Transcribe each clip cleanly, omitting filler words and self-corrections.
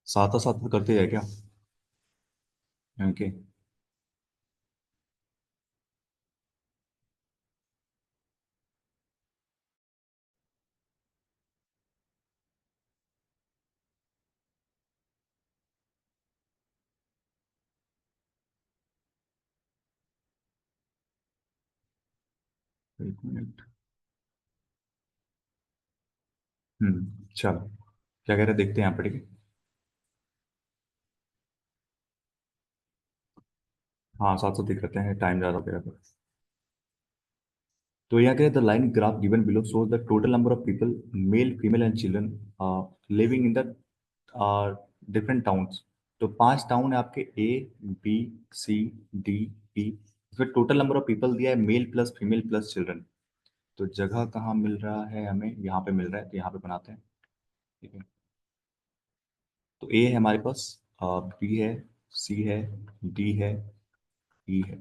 साथ साथ में करते जाए क्या? ओके। एक मिनट। चलो, क्या कह रहे हैं, देखते हैं यहाँ पे, ठीक है। हाँ, साथ साथ ही करते हैं, टाइम ज़्यादा हो गया है। तो यहाँ के the line graph given below shows the total number of people, male female and children, living in the different towns. तो 5 टाउन है आपके, ए, बी, सी, डी, ई। इसमें टोटल नंबर ऑफ पीपल दिया है, male plus female plus children. तो जगह कहाँ मिल रहा है हमें? यहाँ पे मिल रहा है, तो यहाँ पे बनाते हैं। ठीक है। तो ए है हमारे पास, बी है, सी है, डी है, ई है।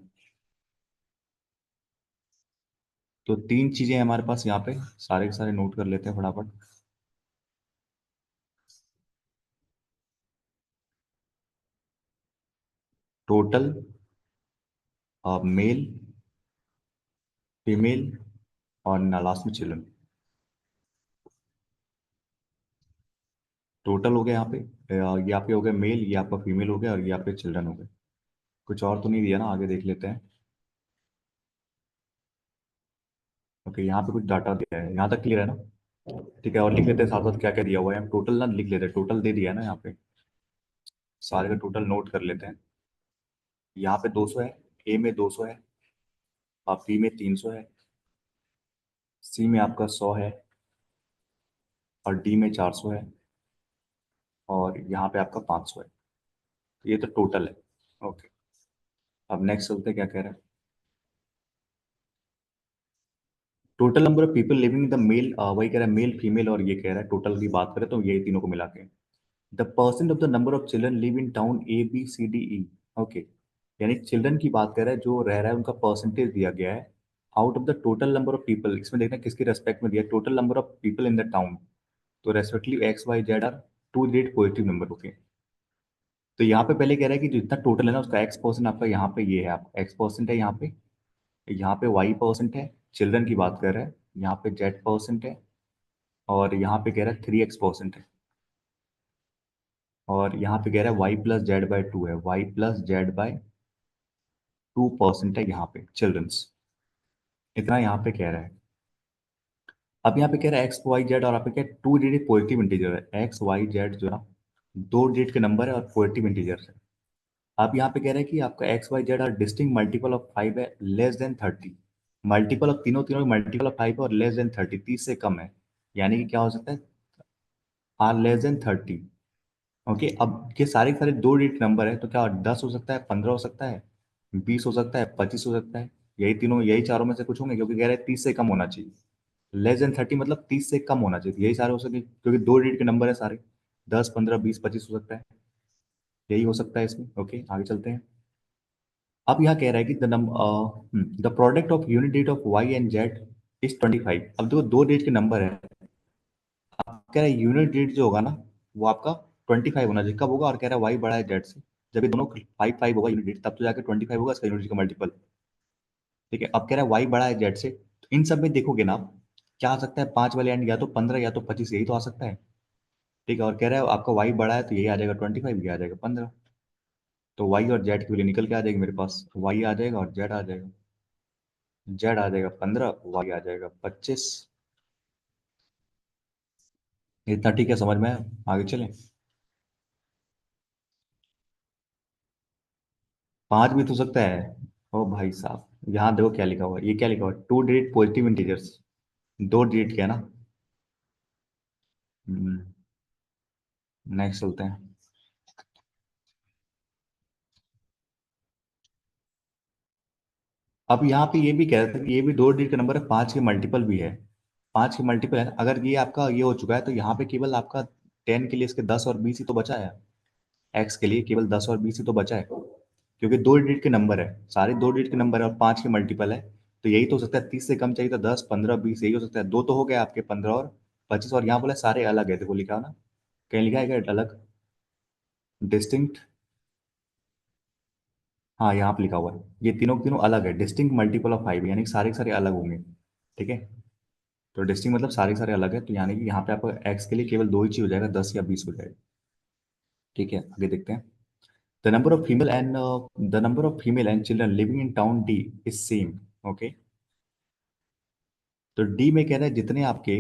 तो 3 चीजें हैं हमारे पास यहाँ पे, सारे के सारे नोट कर लेते हैं फटाफट। टोटल मेल, फीमेल और लास्ट में चिल्ड्रन। टोटल हो गया यहाँ पे, ये यहाँ पे हो गया मेल, ये आपका फीमेल हो गया, और ये यहाँ पे चिल्ड्रन हो गए। कुछ और तो नहीं दिया ना? आगे देख लेते हैं। ओके, यहाँ पे कुछ डाटा दिया है, यहाँ तक क्लियर है ना? ठीक है, और लिख लेते हैं साथ साथ क्या क्या दिया हुआ है। हम टोटल ना लिख लेते हैं, टोटल दे दिया है ना यहाँ पे। सारे का टोटल नोट कर लेते हैं। यहाँ पे 200 है, ए में 200 है, और बी में 300 है, सी में आपका 100 है, और डी में 400 है, और यहाँ पे आपका 500 है। तो ये तो टोटल है। ओके। अब नेक्स्ट चलते हैं, क्या कह रहा है। Total number of people living in the male, वही कह रहा है मेल फीमेल, और ये कह रहा है टोटल की बात करें तो ये तीनों को मिला के। The percent of the number of children live in town A B C D E. Okay. यानी चिल्ड्रन की बात कर रहा है, जो रह रहा है उनका परसेंटेज दिया गया है out of the total number of people. इसमें देखना किसके रेस्पेक्ट में दिया, total number of people in the town. तो respectively X Y Z are two great positive number. Okay. तो यहाँ पे पहले कह रहा है कि जितना टोटल है ना उसका एक्स परसेंट आपका यहाँ पे ये है, आप एक्स परसेंट है यहाँ पे वाई परसेंट है, चिल्ड्रन की बात कर रहा है, यहाँ पे जेड परसेंट है, और यहाँ पे कह रहा है 3x% है, और यहाँ पे कह रहा है y+z/2 है, y+z/2% है यहाँ पे चिल्ड्रंस। इतना यहाँ पे कह रहा है। अब यहाँ पे कह रहा है एक्स वाई जेड, और यहाँ पे क्या है, 2 डिजिट पॉजिटिव इंटीजर है, एक्स वाई जेड जो है ना 2 डिजिट के नंबर है और पॉजिटिव इंटीजर है। अब यहाँ पे कह रहा है कि आपका x Y Z are distinct multiple of 5 है, लेस देन 30। मल्टीपल ऑफ तीनों तीनों मल्टीपल ऑफ 5 है और लेस देन 30, 30 से कम है। यानी कि क्या हो सकता है, आर लेस देन 30। ओके। अब ये सारे के सारे 2 डिजिट नंबर है, तो क्या 10 हो सकता है, 15 हो सकता है, 20 हो सकता है, 25 हो सकता है। यही तीनों, यही चारों में से कुछ होंगे, क्योंकि कह रहे हैं 30 से कम होना चाहिए। लेस देन 30 मतलब 30 से कम होना चाहिए, तो यही सारे हो सके, क्योंकि 2 डिजिट के नंबर है सारे। 10, 15, 20, 25 हो सकता है। यही हो सकता है इसमें। ओके, आगे चलते हैं। अब यहाँ कह रहा है कि the product of unit digit of y and z is 25। अब देखो 2 डिजिट के नंबर है, अब कह रहा है यूनिट डिजिट जो होगा ना वो आपका 25 होना चाहिए। कब होगा? और कह रहा है वाई बड़ा है जेड से। जब ये दोनों 5 5 होगा यूनिट डिजिट, तब तो जाके 25 होगा इसका यूनिट का मल्टीपल। ठीक है। अब कह रहा है वाई बड़ा है जेड से, तो इन सब में देखोगे ना आप, क्या आ सकता है, 5 वाले एंड या तो 15 या तो 25, यही तो आ सकता है। ठीक है। और कह रहा है आपका वाई बड़ा है, तो यही आ जाएगा 25, ये आ जाएगा 15। तो वाई और जेड की वैल्यू निकल के आ जाएगी मेरे पास, वाई आ जाएगा और जेड आ जाएगा। जेड आ जाएगा 15, वाई आ जाएगा 25। इतना ठीक है, समझ में आया? आगे चलें। 5 भी तो हो सकता है। ओ भाई साहब, यहाँ देखो क्या लिखा हुआ है, ये क्या लिखा हुआ है, 2 डिजिट पॉजिटिव इंटीजर्स। 2 डिजिट के है ना। नेक्स्ट चलते हैं। अब यहाँ पे ये भी कह रहे थे कि ये भी 2 डिजिट का नंबर है, 5 के मल्टीपल भी है। 5 के मल्टीपल है, अगर ये आपका ये हो चुका है, तो यहाँ पे केवल आपका 10 के लिए इसके 10 और 20 ही तो बचा है। एक्स के लिए केवल 10 और 20 ही तो बचा है, क्योंकि 2 डिजिट के नंबर है, सारे 2 डिजिट के नंबर है और 5 के मल्टीपल है। तो यही तो हो सकता है, 30 से कम चाहिए तो 10, 15, 20, यही हो सकता है। दो तो हो गया आपके, 15 और 25, और यहाँ बोला सारे अलग है, देखो लिखा है ना, कहीं लिखा है क्या अलग? डिस्टिंक्ट, हाँ यहाँ पे लिखा हुआ है, ये तीनों के तीनों अलग है, डिस्टिंक्ट मल्टीपल ऑफ 5, यानी कि सारे के सारे अलग होंगे। ठीक है, तो डिस्टिंक्ट मतलब सारे के सारे अलग है, तो यानी कि यहाँ पे आपका एक्स के लिए केवल दो ही चीज हो जाएगा, 10 या 20 हो जाएगा। ठीक है, आगे देखते हैं। The number of female and children living in town D is same. Okay, तो डी में कह रहा है जितने आपके,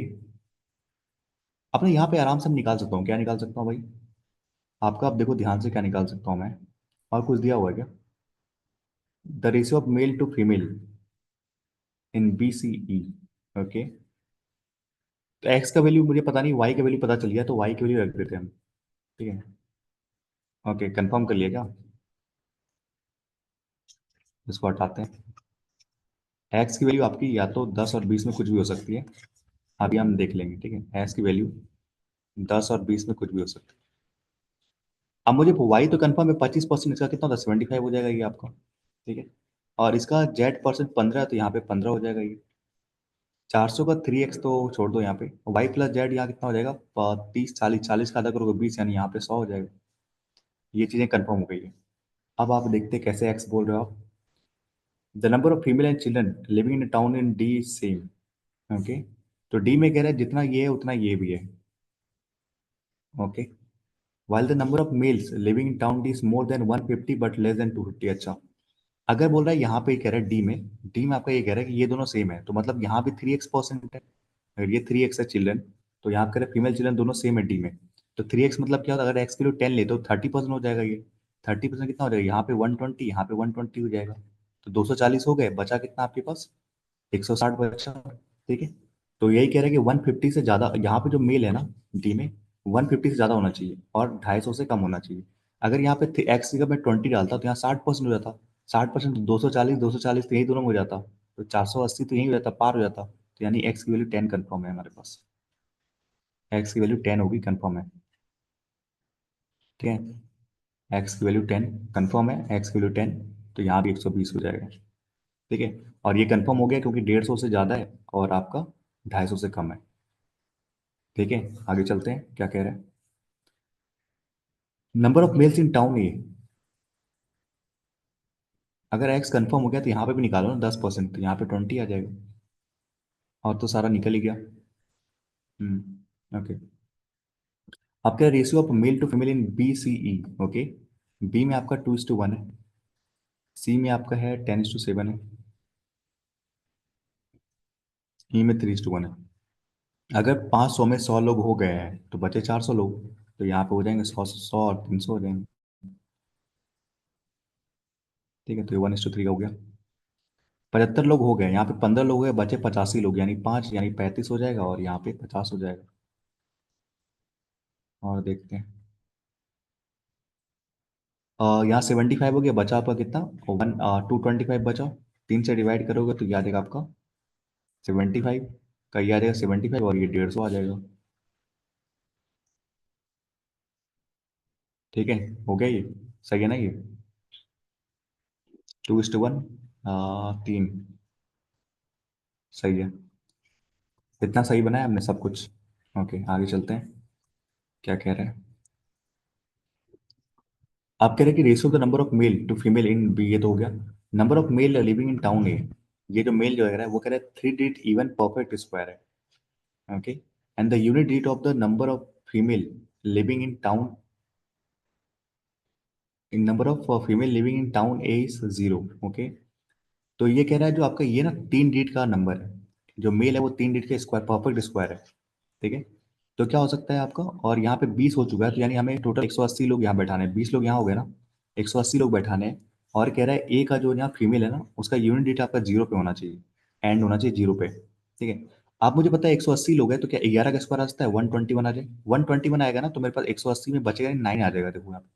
अपने यहाँ पे आराम से मैं निकाल सकता हूँ, क्या निकाल सकता हूँ भाई, आपका अब देखो ध्यान से क्या निकाल सकता हूँ मैं, और कुछ दिया हुआ है क्या, the ratio of male to female in B C E. Okay, तो एक्स का वैल्यू मुझे पता नहीं, वाई का वैल्यू पता चल गया, तो वाई की वैल्यू रख देते हैं हम। ठीक है, ओके, कंफर्म कर लिया क्या, इसको हटाते हैं। एक्स की वैल्यू आपकी या तो 10 और 20 में कुछ भी हो सकती है, अभी हम देख लेंगे। ठीक है, एक्स की वैल्यू 10 और 20 में कुछ भी हो सकती है। अब मुझे वाई तो कंफर्म है, 25%, इसका कितना होता है, 75 हो जाएगा ये आपका। ठीक है, और इसका जेड परसेंट 15 है, तो यहाँ पे 15 हो जाएगा ये। 400 का 3x तो छोड़ दो यहाँ पे, वाई प्लस जेड यहाँ कितना हो जाएगा, 30, 40, 40 का आधा करोगे 20, यानी यहाँ पे 100 हो जाएगा। ये चीजें कंफर्म हो गई है। अब आप देखते हैं कैसे एक्स बोल रहे हो आप। The number of female and children living in town in D same. Okay, तो डी में कह रहा है जितना ये है उतना ये भी है। Okay, while the number of males living in town is more than 150 but less than 250। अच्छा, अगर बोल रहा है यहाँ पे कह रहा है डी में आपका ये कह रहा है कि ये दोनों सेम है, तो मतलब यहाँ भी 3x% है। अगर ये 3x है चिल्ड्रन, तो यहाँ कह रहे फीमेल चिल्ड्रन दोनों सेम है डी में। तो 3x मतलब क्या होता है, अगर एक्स की वैल्यू 10 ले तो 30% हो जाएगा ये। 30% कितना हो जाएगा, यहाँ पे 120, यहाँ पे 120 हो जाएगा। तो 240 हो गए, बचा कितना आपके पास, 160 बचा। ठीक है, तो यही कह रहे हैं कि 150 से ज्यादा, यहाँ पे जो मेल है ना डी में, 150 से ज्यादा होना चाहिए और 250 से कम होना चाहिए। अगर यहाँ पे एक्स की जगह मैं 20 डालता तो यहाँ 60% हो जाता। 60% तो 240, 240 तो यही दोनों में हो जाता, तो 480 तो यही हो जाता, पार हो जाता। तो यानी एक्स की वैल्यू 10 कन्फर्म है हमारे पास, एक्स की वैल्यू 10 होगी, कन्फर्म है। ठीक है, एक्स की वैल्यू 10 कन्फर्म है, एक्स की वैल्यू 10, तो यहाँ भी 120 हो जाएगा। ठीक है, और ये कन्फर्म हो गया क्योंकि 150 से ज़्यादा है और आपका 250 से कम है। ठीक है, आगे चलते हैं क्या कह रहे हैं। Number of males in town A, अगर एक्स कंफर्म हो गया तो यहाँ पे भी निकालो ना 10%, तो यहाँ पे 20 आ जाएगा, और तो सारा निकल ही गया। ओके, आपका ratio of male to female in B C E. Okay, B में आपका 2:1 है, सी में आपका है 10:7 है, ई में 3:1 है। अगर 500 में 100 लोग हो गए हैं तो बचे 400 लोग, तो यहाँ पे हो जाएंगे 100, 100 और 300 हो जाएंगे। ठीक है, तो ये 1:3 का हो गया। 75 लोग हो गए, यहाँ पे 15 लोग हुए, बचे 85 लोग, यानी 5, यानी 35 हो जाएगा, और यहाँ पे 50 हो जाएगा। और देखते हैं, यहाँ 75 हो गया, बचा आपका कितना, 225 बचा। 3 से डिवाइड करोगे तो याद आएगा आपका 75 का, ये आ जाएगा 75, और ये 150 आ जाएगा। ठीक है, हो गया ये, सही है ना ये, 2:1, 3, सही है। इतना सही बनाया हमने सब कुछ। ओके, आगे चलते हैं, क्या कह रहे हैं। आप कह रहे हैं कि ratio the number of male to female in B, ये तो हो गया। Number of male living in town A, ये जो मेल जो है वो कह रहा है 3 डिजिट इवन परफेक्ट स्क्वायर है। Okay, and the unit digit of the number of female living in town, in number of female living in town A is 0। Okay, तो ये कह रहा है जो आपका ये ना 3 डिजिट का नंबर है, जो मेल है वो 3 डिजिट का स्क्वायर, परफेक्ट स्क्वायर है। ठीक है, तो क्या हो सकता है आपका, और यहाँ पे 20 हो चुका है, तो यानी हमें टोटल 180 लोग यहाँ बैठाने हैं, 20 लोग यहाँ हो गए ना, 180 लोग बैठाने हैं। और कह रहा है ए का जो यहाँ फीमेल है ना, उसका यूनिट डेट आपका 0 पे होना चाहिए, एंड होना चाहिए 0 पे। ठीक है, आप मुझे पता है 180 लोग हैं, तो क्या 11 का स्क्वायर आ सकता है, 121 आ जाए, 121 आएगा ना, तो मेरे पास 180 में बचेगा 9 आ जाएगा, देखो यहाँ पे।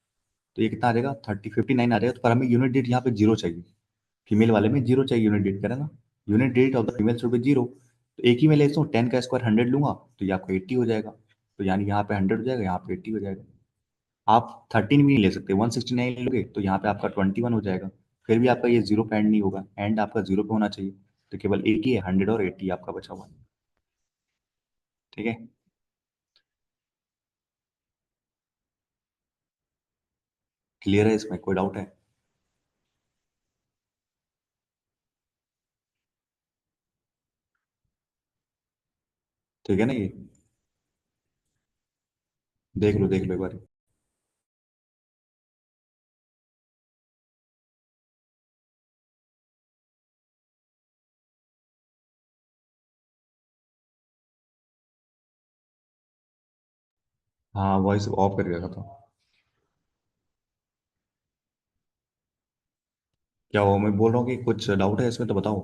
तो ये कितना आ जाएगा, 59 आ जाएगा, तो पर हमें यूनिट डेट यहाँ पे 0 चाहिए, फीमेल वाले में 0 चाहिए यूनिट डेट, करें ना, यूनिट डेट of the female should be 0। तो एक ही मैं ले लेता हूँ, 10 का स्क्वायर 100 लूंगा, तो ये आपका 80 हो जाएगा। तो यानी यहाँ पे 100 हो जाएगा, यहाँ पे 80 हो जाएगा। आप 13 भी नहीं ले सकते, 169 लोगे तो यहाँ पे आपका 21 हो जाएगा। फिर भी आपका ये 0 पे एंड नहीं होगा, एंड आपका 0 पे होना चाहिए। तो केवल एक ही है, 100 और 80 आपका बचा हुआ है। ठीक है, क्लियर है, इसमें कोई डाउट है? ठीक है ना ये? देख लो एक बार। हाँ, वॉइस ऑफ करके रखा था। क्या वो मैं बोल रहा हूँ कि कुछ डाउट है इसमें तो बताओ।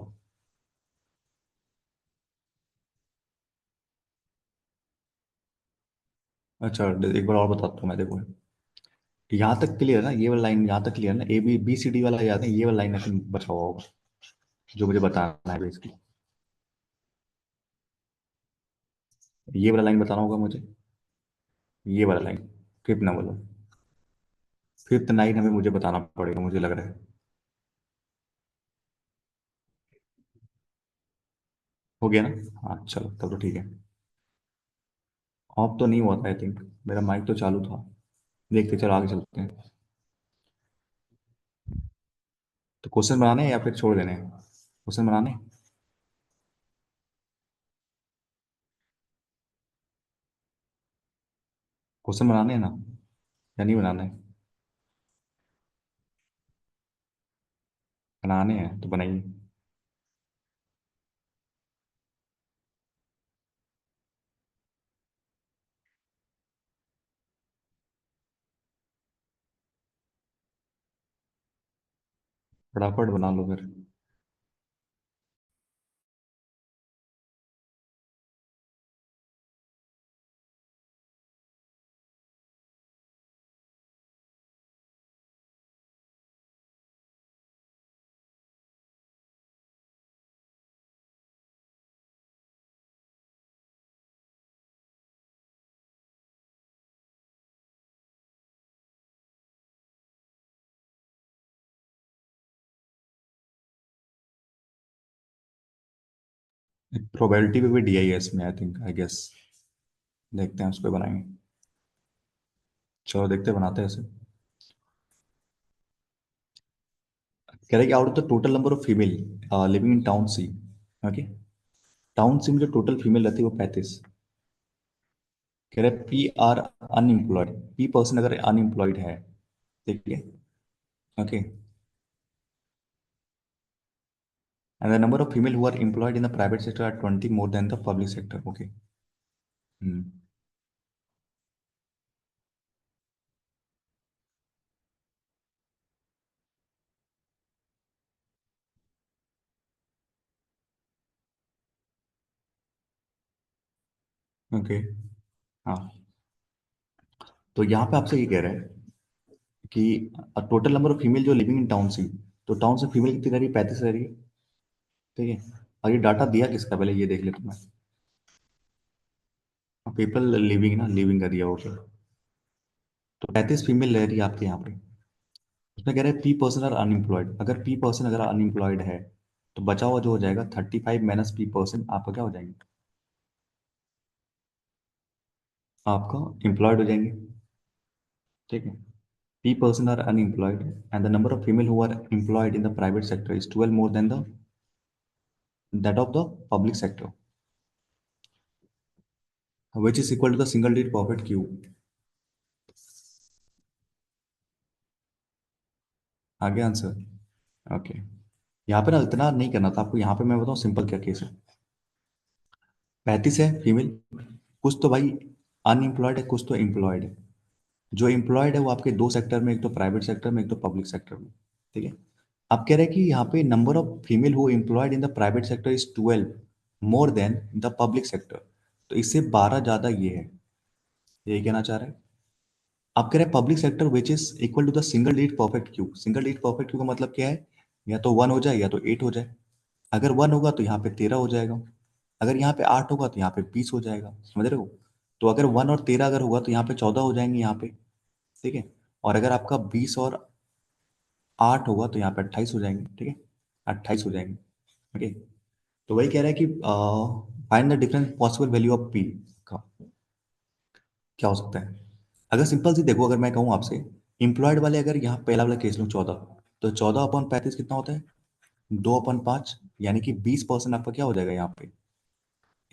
अच्छा, एक बार और बताता हूँ मैं, देखो। यहाँ तक क्लियर है ना, ये वाला लाइन यहाँ तक क्लियर है ना, A B C D वाला याद है, ये वाला लाइन ऐसे बचा हुआ होगा जो मुझे बताना है बेसिकली। ये वाला लाइन बताना होगा मुझे, ये वाला लाइन, फिफ्थ ना बोलो, फिफ्थ लाइन हमें मुझे बताना पड़ेगा, मुझे लग रहा है। हो गया ना? हाँ चलो, तब तो ठीक है। ऑफ तो नहीं हुआ था आई थिंक, मेरा माइक तो चालू था। देखते, चलो आगे चलते हैं। तो क्वेश्चन बनाने हैं या फिर छोड़ देने हैं? क्वेश्चन बनाने हैं? क्वेश्चन बनाने हैं ना, या नहीं बनाने हैं? बनाने हैं तो बनाइए। फटाफट बना लो फिर। प्रोबेबिलिटी पे भी डी आई एस में आई थिंक, आई गेस। देखते हैं, उस पर बनाएंगे। चलो देखते हैं, बनाते हैं इसे। कह रहे हैं कि out of the total number of female living in town C, okay, town C में जो टोटल फीमेल रहती है वो 35। कह रहे P are unemployed, P person अगर अनएम्प्लॉयड है, ठीक है, okay, and the number of female who are employed in the private sector are 20 more than the public sector, okay. Hmm. Okay. हाँ, तो यहाँ पे आपसे ये कह रहा है कि टोटल नंबर ऑफ फीमेल जो लिविंग इन टाउन सी, तो टाउन से फीमेल कितनी रह रही है? 35 रह रही है, ठीक है। और ये डाटा दिया किसका, पहले ये देख लेता हूँ मैं। पीपल लिविंग ना, लिविंग का दिया, ओके। तो 35 फीमेल रह रही है आपके यहाँ पे। उसमें कह रहे हैं पी पर्सन आर अनएम्प्लॉयड, अगर पी पर्सन अगर अनएम्प्लॉयड है तो बचा हुआ जो हो जाएगा 35 माइनस पी पर्सन, आपका क्या हो जाएंगे? आपका एम्प्लॉयड हो जाएंगे, ठीक है। P person are unemployed and the number of female who are employed in the private sector is 12 more than the that of the public sector, which is equal to the single digit profit Q। आगे answer, okay. यहाँ पे ना इतना नहीं करना था आपको, यहाँ पे मैं बताऊँ सिंपल क्या केस है। 35 है फीमेल, कुछ तो भाई अनएम्प्लॉयड है, कुछ तो एम्प्लॉयड है। जो एम्प्लॉयड है वो आपके दो सेक्टर में, एक तो प्राइवेट सेक्टर में, एक तो पब्लिक सेक्टर में, ठीक है। आप कह रहे हैं कि यहाँ पे number of female who employed in the private sector is 12 more than the public sector, तो इससे 12 ज्यादा ये है, ये कहना चाह रहे हैं। आप कह रहे हैं public sector which is equal to the single digit perfect cube, single digit perfect cube का मतलब क्या है? या तो 1 हो जाए या तो 8 हो जाए। अगर 1 होगा तो यहाँ पे 13 हो जाएगा, अगर यहाँ पे 8 होगा तो यहाँ पे 20 हो जाएगा, समझ रहे हो? तो अगर 1 और 13 अगर होगा तो यहाँ पे 14 हो जाएंगे यहाँ पे, ठीक है। और अगर आपका 20 और 8 होगा तो यहाँ पे 28 हो जाएंगे, ठीक है, 28 हो जाएंगे, ओके। तो वही कह रहा है कि find the difference possible value of P का, क्या हो सकता है? अगर सिंपल सी देखो, अगर मैं कहूँ आपसे एम्प्लॉयड वाले अगर यहाँ पहला वाला केस लूँ 14, तो 14/35 कितना होता है? 2/5, यानी कि 20% आपका क्या हो जाएगा यहाँ पे?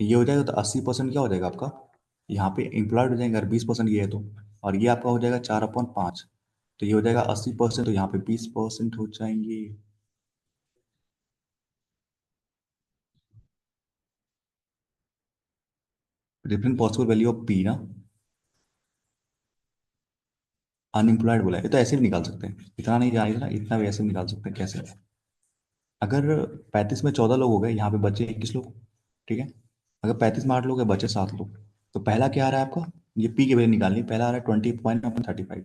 ये हो जाएगा, तो 80% क्या हो जाएगा आपका? यहाँ पे एम्प्लॉयड हो जाएंगे, अगर 20% ये है तो। और ये आपका हो जाएगा 4/5, तो ये हो जाएगा 80%, तो यहाँ पे 20% हो जाएंगे। Different possible value of P ना, अनएम्प्लॉयड बोला है, ये तो ऐसे भी निकाल सकते हैं, इतना नहीं जाना, इतना इतना भी ऐसे भी निकाल सकते हैं। कैसे? अगर 35 में 14 लोग हो गए, यहाँ पे बचे 21 लोग, ठीक है। अगर 35 में 8 लोग है, बचे 7 लोग, तो पहला क्या आ रहा है आपका? ये पी की वैल्यू निकालनी है। पहला आ रहा है 20.35,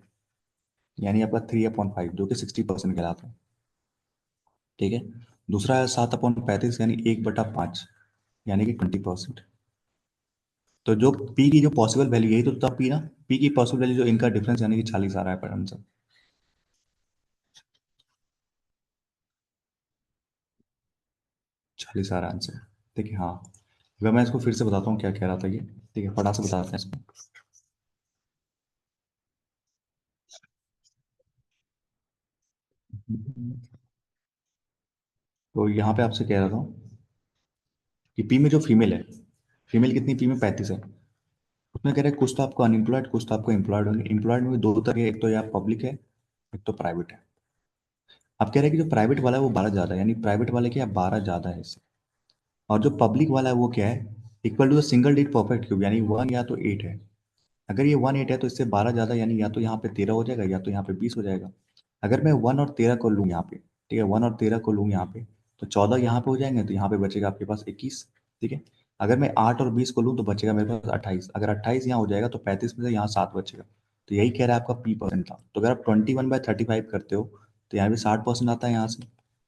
यानी आपका 3/5, जो कि 60% कहलाता है, ठीक है। दूसरा है 7/35, यानी 1/5, यानी कि 20%। तो जो पी की जो पॉसिबल वैल्यू, यही तो तब पी ना, पी की पॉसिबल वैल्यू जो इनका डिफरेंस, यानी कि 40 आ रहा है पर आंसर। 40 आ रहा है आंसर, ठीक है। हाँ, अगर मैं इसको फिर से बताता हूँ क्या कह रहा था ये, ठीक है, फटाक से बताते हैं इसको। तो यहाँ पे आपसे कह रहा था कि पी में जो फीमेल है, फीमेल कितनी? पी में 35 है। उसमें कह रहे हैं कुछ तो आपको अनएम्प्लॉयड, कुछ तो आपको एम्प्लॉयड होंगे। एम्प्लॉयड में भी दो तरह के, एक तो या पब्लिक है, एक तो प्राइवेट है। आप कह रहे हैं कि जो प्राइवेट वाला है वो 12 ज़्यादा है, यानी प्राइवेट वाले क्या 12 ज़्यादा है इससे। और जो पब्लिक वाला है वो क्या है? Equal to the single digit perfect cube, यानी 1 या तो 8 है। अगर ये 1 8 है तो इससे 12 ज़्यादा, यानी या तो यहाँ पे 13 हो जाएगा, या तो यहाँ पे 20 हो जाएगा। अगर मैं 1 और 13 को लूँ यहाँ पे, ठीक है, 1 और 13 को लूँ यहाँ पे, तो 14 यहाँ पे हो जाएंगे, तो यहाँ पे बचेगा आपके पास 21, ठीक है। अगर मैं 8 और 20 को लूँ तो बचेगा मेरे पास 28। अगर 28 यहाँ हो जाएगा तो 35 में से यहाँ 7 बचेगा। तो यही कह रहा है आपका P% था। तो अगर आप 21/35 करते हो, तो यहाँ भी 60% आता है यहाँ से,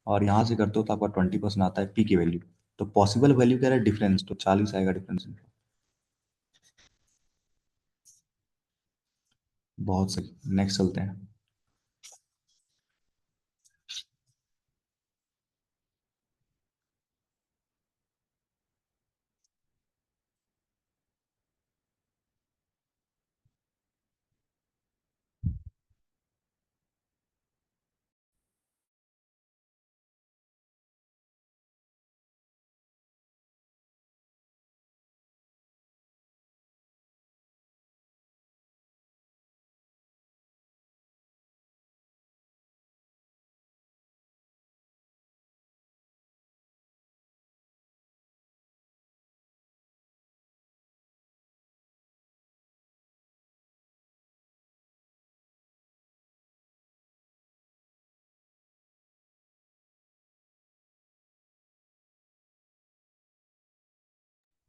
और यहाँ से करते हो तो आपका 20% आता है पी की वैल्यू। तो पॉसिबल वैल्यू कह रहा है डिफरेंस, तो 40 आएगा डिफरेंस। बहुत सही, नेक्स्ट चलते हैं।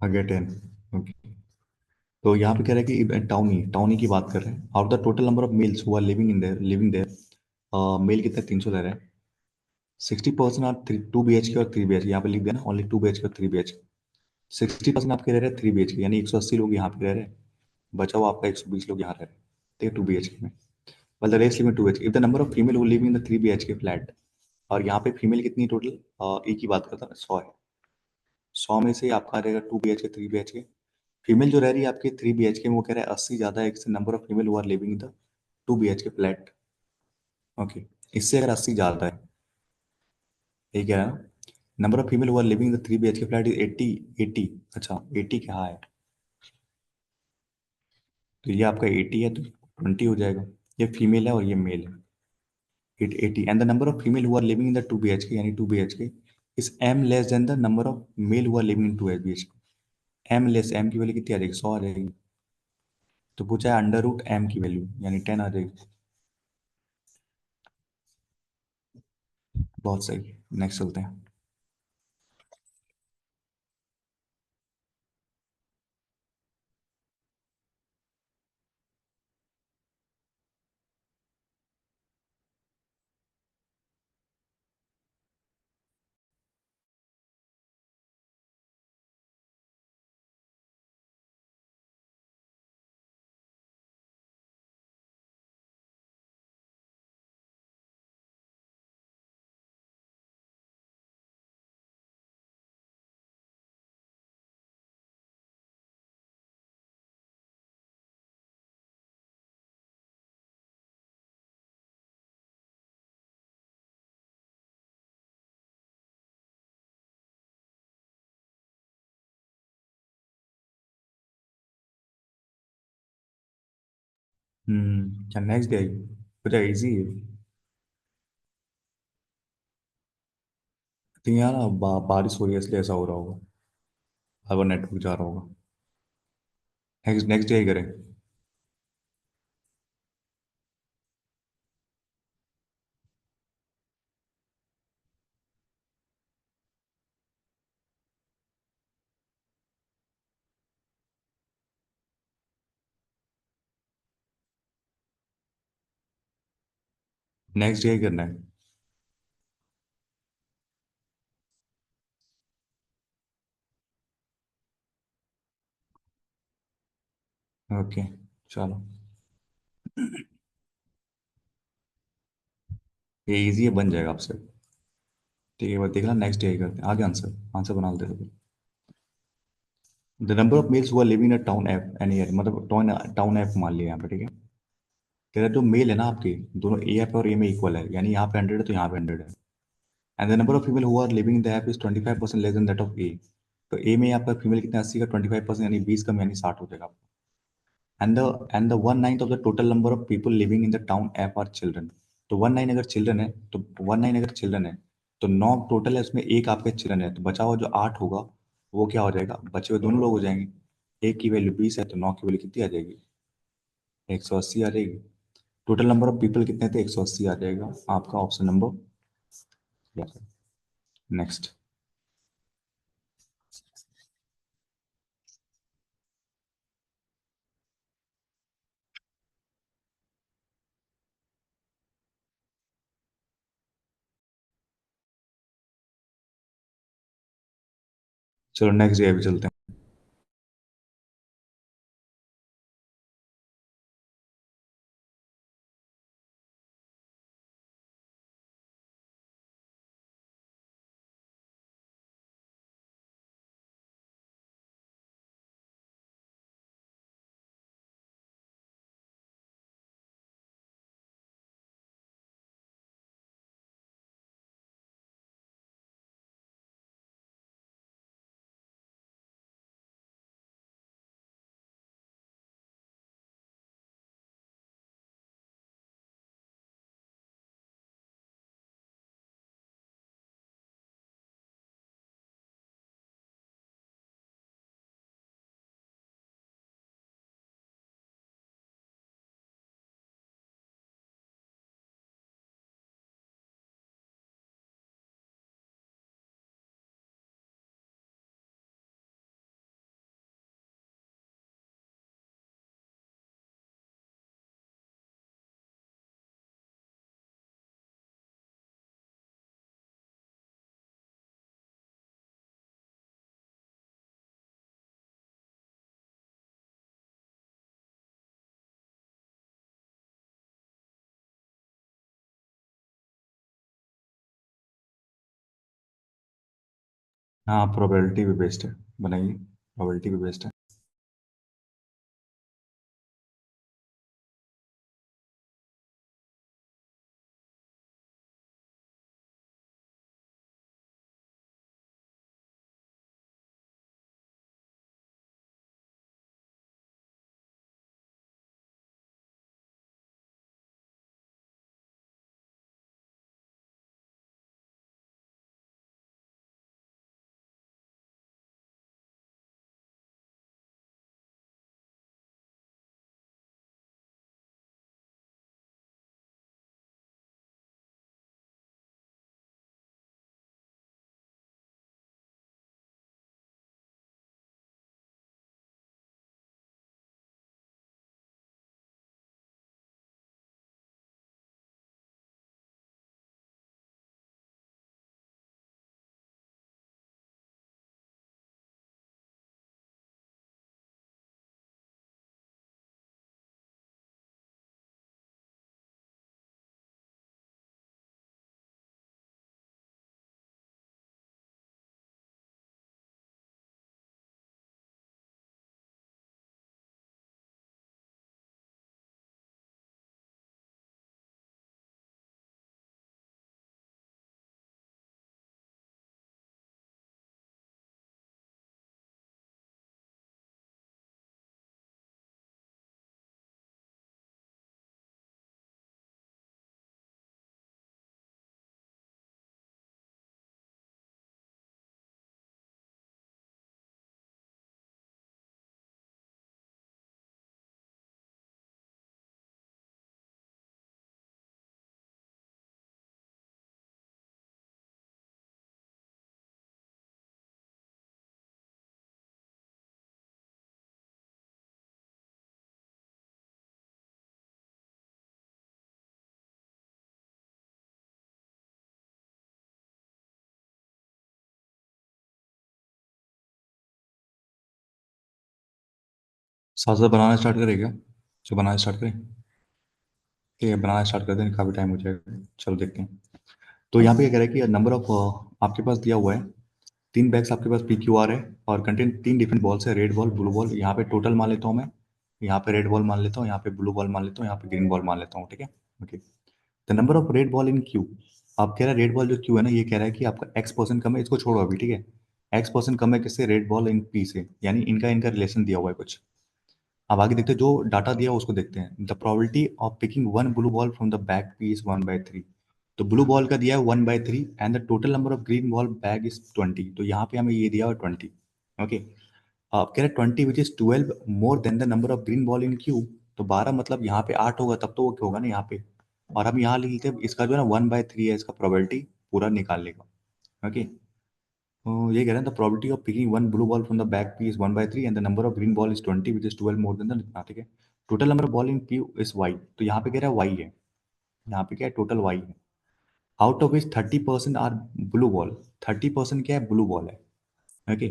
आगे 10। ओके, तो यहाँ पे कह रहा है कि टाउनी टाउनी की बात कर रहे हैं। Out the total number of males who are living there male कितने? 300 ले रहे हैं। 60% और 2 BHK और 3 BHK, यहाँ पे लिख देना ओनली 2 BHK और 3 BHK। 60% आपके रह रहे हैं 3 BHK, यानी 180 लोग यहाँ पे रह रहे हैं। बचा हुआ आपका 120 लोग यहाँ रह रहे हैं, ठीक है, 2 BHK में। well the rest live in 2 BHK if the number of female who live in the 3 BHK flat. और यहाँ पे फीमेल कितनी टोटल? एक ही बात करता है, 100 है। 100 में से आपका रहेगा 2 BHK 3 BHK। फीमेल जो रह रही है आपके 3 BHK में, वो कह रहा है 80 ज़्यादा है इससे number of female who are living in the 2 BHK flat. Okay, इससे अगर 80 ज़्यादा है, यही कह रहा है ना। Number of female who are living in the 3 BHK flat is 80। 80, अच्छा 80 क्या है? तो ये आपका 80 है, तो 20 हो जाएगा। ये फीमेल है और ये मेल है। It 80 and the number of female who are living in the 2 BHK, यानी 2 BHK इज m less than the number of male who are living in 2 BHK। m less, m की वैल्यू कितनी आ जाएगी? 100 आ जाएगी। तो पूछा है √m की वैल्यू, यानी 10 आ जाएगी। बहुत सही, नेक्स्ट चलते हैं। क्या नेक्स्ट डे आएगी? कुछ इजी है। think यार बारिश हो रही है इसलिए ऐसा हो रहा होगा। अब नेटवर्क जा रहा होगा। नेक्स्ट नेक्स्ट डे ही करें। नेक्स्ट डे ही करना है। ओके, चलो। ये इजी है, बन जाएगा आपसे। ठीक है, बस देखना, नेक्स्ट डे ही करते हैं। आगे आंसर आंसर बना लेते हैं। द नंबर ऑफ मेल्स हुआ living in a town F any year, मतलब टाउन टाउन एफ मान लिया यहाँ पे, ठीक है। तेरा जो मेल है ना आपके, दोनों ए एफ और ए में इक्वल है, यानी यहाँ पे 100 है तो यहाँ पे 100 है। And the number of female who are living in the app is 25% less than that of A. तो ए में आपका फीमेल कितना, 80 का 25%, यानी 20 कम, यानी 60 हो जाएगा। And the 1/9 of the total number of people living in the town app are children. तो 1/9 अगर चिल्ड्रन है, तो 1/9 अगर चिल्ड्रन है, तो 9 टोटल है, उसमें एक आपके चिल्ड्रन है, तो बचा हुआ जो 8 होगा वो क्या हो जाएगा, बचे हुए दोनों लोग हो जाएंगे। एक की वैल्यू 20 है तो 9 की वैल्यू कितनी आ जाएगी, 180 आ जाएगी। टोटल नंबर ऑफ पीपल कितने थे, 180 आ जाएगा। आपका ऑप्शन नंबर नेक्स्ट। चलो नेक्स्ट डे भी चलते हैं। हाँ, प्रोबेबिलिटी भी बेस्ड है, बनाइए। प्रोबेबिलिटी भी बेस्ड है। साथ साथ बनाना स्टार्ट करें क्या? जो बनाना स्टार्ट करें? ठीक है, बनाना स्टार्ट कर दें, काफ़ी टाइम हो जाएगा, चलो देखते हैं। तो यहाँ पे क्या कह रहा है कि नंबर ऑफ आपके पास दिया हुआ है, 3 बैग्स आपके पास PQR है और कंटेन 3 डिफरेंट बॉल्स है, रेड बॉल, ब्लू बॉल। यहाँ पे टोटल मान लेता हूँ मैं, यहाँ पे रेड बॉल मान लेता हूँ, यहाँ पे ब्लू बॉल मान लेता हूँ, यहाँ पे ग्रीन बॉल मान लेता हूँ, ठीक है? Okay. The number of red ball in Q. आप कह रहा है रेड बॉल जो क्यू है ना, ये कह रहा है कि आपका X% कम है, इसको छोड़ो अभी, ठीक है? X% कम है किससे? रेड बॉल इन P से, यानी इनका इनका रिलेशन दिया हुआ है कुछ। अब आगे देखते हैं, जो डाटा दिया है उसको देखते हैं। The probability of picking one blue ball from the bag P is 1/3। तो ब्लू बॉल का दिया है 1/3 and the total number of green ball bag is 20। तो यहाँ पे हमें ये दिया हुआ 20। ओके। आप कह रहे 20 which is 12 more than the number of green ball in Q. तो 12 मतलब यहाँ पे 8 होगा, तब तो वो क्या होगा ना यहाँ पे। और हम यहाँ लिख लेते हैं, इसका जो है ना 1/3 है इसका प्रोबेबिलिटी पूरा निकालने का। ओके। तो ये कह रहे हैं the probability of picking one blue ball from the bag P is 1/3 and the number of green ball is 20 which is 12 more than the इतना, ठीक है? Total number of ball in P is y. तो यहाँ पे कह रहा है Y है, यहाँ पे क्या है? टोटल वाई है। Out of which 30% are blue ball. 30% क्या है? ब्लू बॉल है। ओके।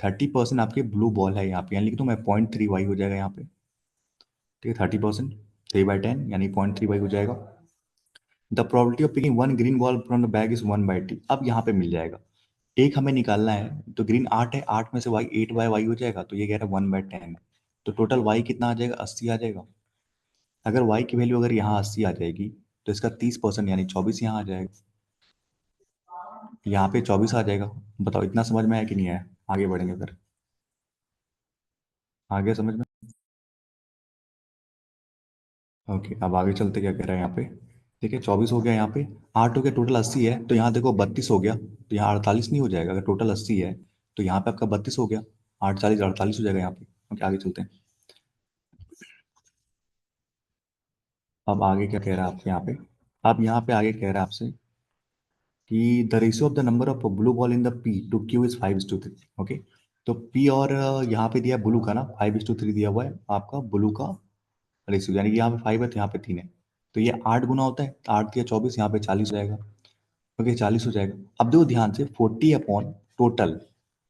30% आपके ब्लू बॉल है यहाँ पे, यहाँ लिख दूँ मैं 0.3 वाई हो जाएगा यहाँ पे, ठीक है? 30% 3/10 यानी 0.3 वाई हो जाएगा। The probability of picking one green ball from the bag is 1/2। अब यहाँ पे मिल जाएगा, एक हमें निकालना है। तो ग्रीन 8 है, 8 में से वाई 8/y हो जाएगा, तो ये कह रहा है 1/10। तो टोटल वाई कितना आ जाएगा? 80 आ जाएगा। अगर वाई की वैल्यू अगर यहाँ 80 आ जाएगी, तो इसका 30% यानी 24 यहाँ आ जाएगा, यहाँ पे 24 आ जाएगा। बताओ इतना समझ में आया कि नहीं आया? आगे बढ़ेंगे फिर, आगे समझ में। ओके, अब आगे चलते, क्या कह रहा है यहाँ पे? ठीक है, 24 हो गया यहाँ पे, 8 हो गया, टोटल 80 है, तो यहाँ देखो 32 हो गया, तो यहाँ 48 नहीं हो जाएगा? अगर टोटल 80 है तो यहाँ पे आपका 32 हो गया, 48 48 हो जाएगा यहाँ पे। ओके, आगे चलते हैं। अब आगे क्या कह रहा है आपके यहाँ पे? अब यहाँ पे आगे कह रहा है आपसे कि the ratio of the number of blue ball in the P to Q is 5:3। Okay. तो पी और यहाँ पे दिया ब्लू का ना 5:3 दिया हुआ है आपका ब्लू का रेशियो, यानी कि यहाँ पे 5 है तो यहाँ पे 3 है। तो ये 8 गुना होता है, तो 8 या 24, यहाँ पे 40 हो जाएगा। ओके, 40 हो जाएगा। अब देखो ध्यान से, 40 अपॉन टोटल,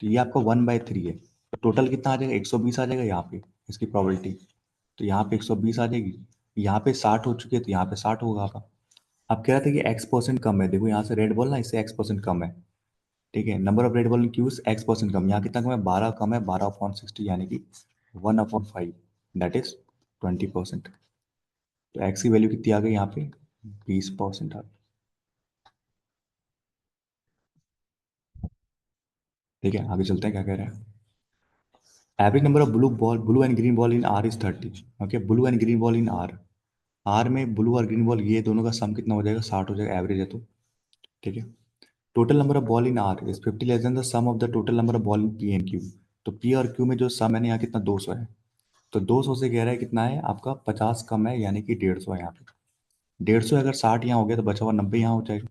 तो ये आपका 1/3 है। तो टोटल कितना आ जाएगा? 120 आ जाएगा यहाँ पे, इसकी प्रोबेबिलिटी। तो यहाँ पे 120 आ जाएगी, यहाँ पे 60 हो चुकी है, तो यहाँ पे 60 होगा आपका। अब कह रहा था कि X% कम है, देखो यहाँ से रेड बॉल ना, इससे X% कम है, ठीक है? Number of red ball Q's X% कम, यहाँ कितना कम है? 12 कम है, 12/60 यानी कि 1/5, दैट इज 20%। तो एक्स की वैल्यू कितनी आ गई यहाँ पे? 20% आ गई। ठीक है, आगे चलते हैं, क्या कह रहे हैं? Average number of blue and green ball in R is 30। Okay, blue and green ball in R, R में ब्लू और ग्रीन बॉल ये दोनों का सम कितना हो जाएगा? 60 हो जाएगा, एवरेज है तो, ठीक है? Total number of ball in R is 50 less than the sum of the total number of ball in P and Q. तो पी और क्यू में जो सम है ना, यहाँ कितना? 200 है। तो 200 से कह रहा है कितना है आपका? 50 कम है, यानी कि 150 है यहाँ पे। 150 अगर 60 यहाँ हो गया, तो बचा हुआ 90 यहाँ हो जाएगा,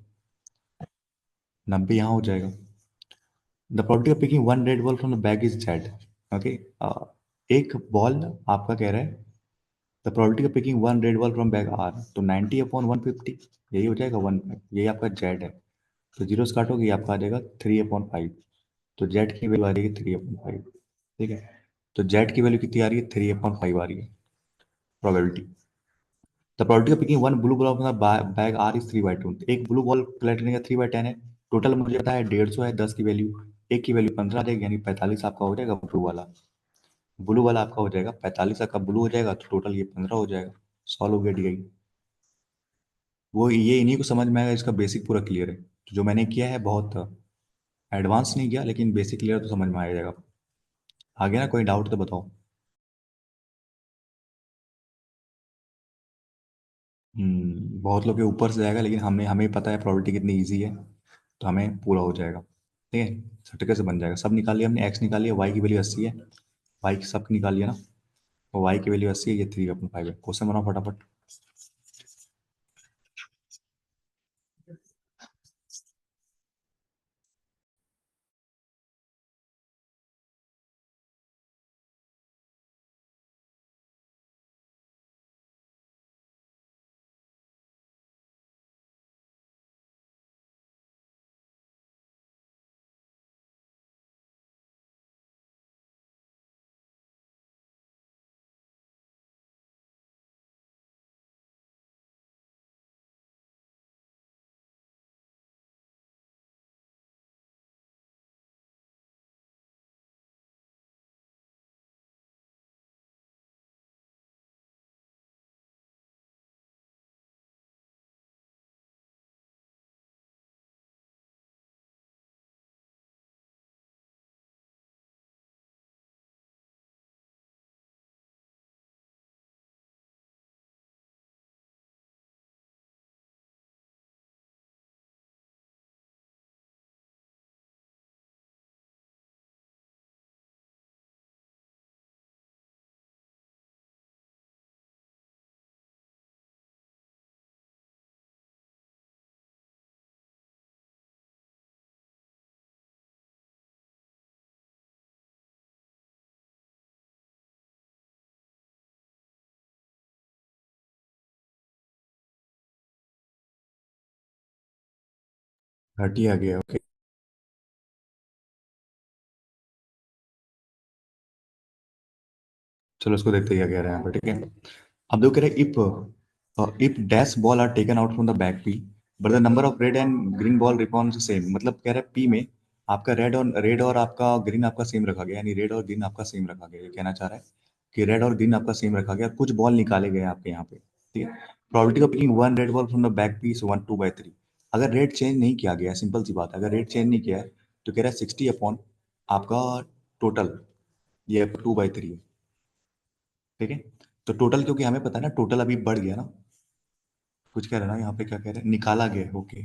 90 यहाँ हो जाएगा। The probability of picking one red ball from the bag is Z. Okay. एक बॉल आपका कह रहा है the probability of picking one red ball from bag R, तो 90 अपॉन 150, यही हो जाएगा 1, यही आपका जेड है। तो जीरो से काटोगे, ये आपका आ जाएगा 3/5। तो जेड की वैल्यू आ रही है 3/5, ठीक है? तो जेड की वैल्यू कितनी आ रही है? 3/5 आ रही है probability. The probability of picking one blue ball from the bag R is 3/2। एक ब्लू बॉल पलटने का 3/10 है। टोटल मुझे पता है 150 है, 10 की वैल्यू, एक की वैल्यू 15 आ जाएगी, यानी 45 आपका हो जाएगा ब्लू वाला। ब्लू वाला आपका हो जाएगा 45, आपका ब्लू हो जाएगा, तो टोटल ये 15 हो जाएगा। सॉल्व हो गया DI। वो ये इन्हीं को समझ में आएगा, इसका बेसिक पूरा क्लियर है। तो जो मैंने किया है बहुत एडवांस नहीं किया, लेकिन बेसिक क्लियर तो समझ में आ जाएगा। आगे ना कोई डाउट तो बताओ। बहुत लोग के ऊपर से जाएगा, लेकिन हमें हमें पता है प्रॉपर्टी कितनी इजी है, तो हमें पूरा हो जाएगा। ठीक है, झटके से बन जाएगा। सब निकाल लिया हमने, एक्स निकाल लिया, वाई की वैल्यू 80 है, वाई की सब निकाल लिया ना, तो वाई की वैल्यू 80 है, ये 3/5 है। क्वेश्चन बनाओ फटाफट। 30 आ गया, ओके। चलो इसको देखते हैं क्या कह रहे हैं यहाँ पे, ठीक है। अब देखो कह रहे if dash ball are taken out from the bag P but the number of red and green ball record same, मतलब कह रहा है पी में आपका रेड और आपका ग्रीन आपका सेम रखा गया, यानी रेड और ग्रीन आपका सेम रखा गया, ये कहना चाह रहा है कि रेड और ग्रीन आपका सेम रखा गया, कुछ बॉल निकाले गए आपके यहाँ पे, ठीक है। Probability of picking one red ball from the bag P is 1/2/3। अगर रेड चेंज नहीं किया गया, सिंपल सी बात है, अगर रेड चेंज नहीं किया है तो कह रहा है 60 अपॉन आपका टोटल, ये 2/3 है, ठीक है। तो टोटल क्योंकि हमें पता है ना टोटल अभी बढ़ गया ना, कुछ कह रहे हैं ना यहाँ पे, क्या कह रहे हैं, निकाला गया है, ओके।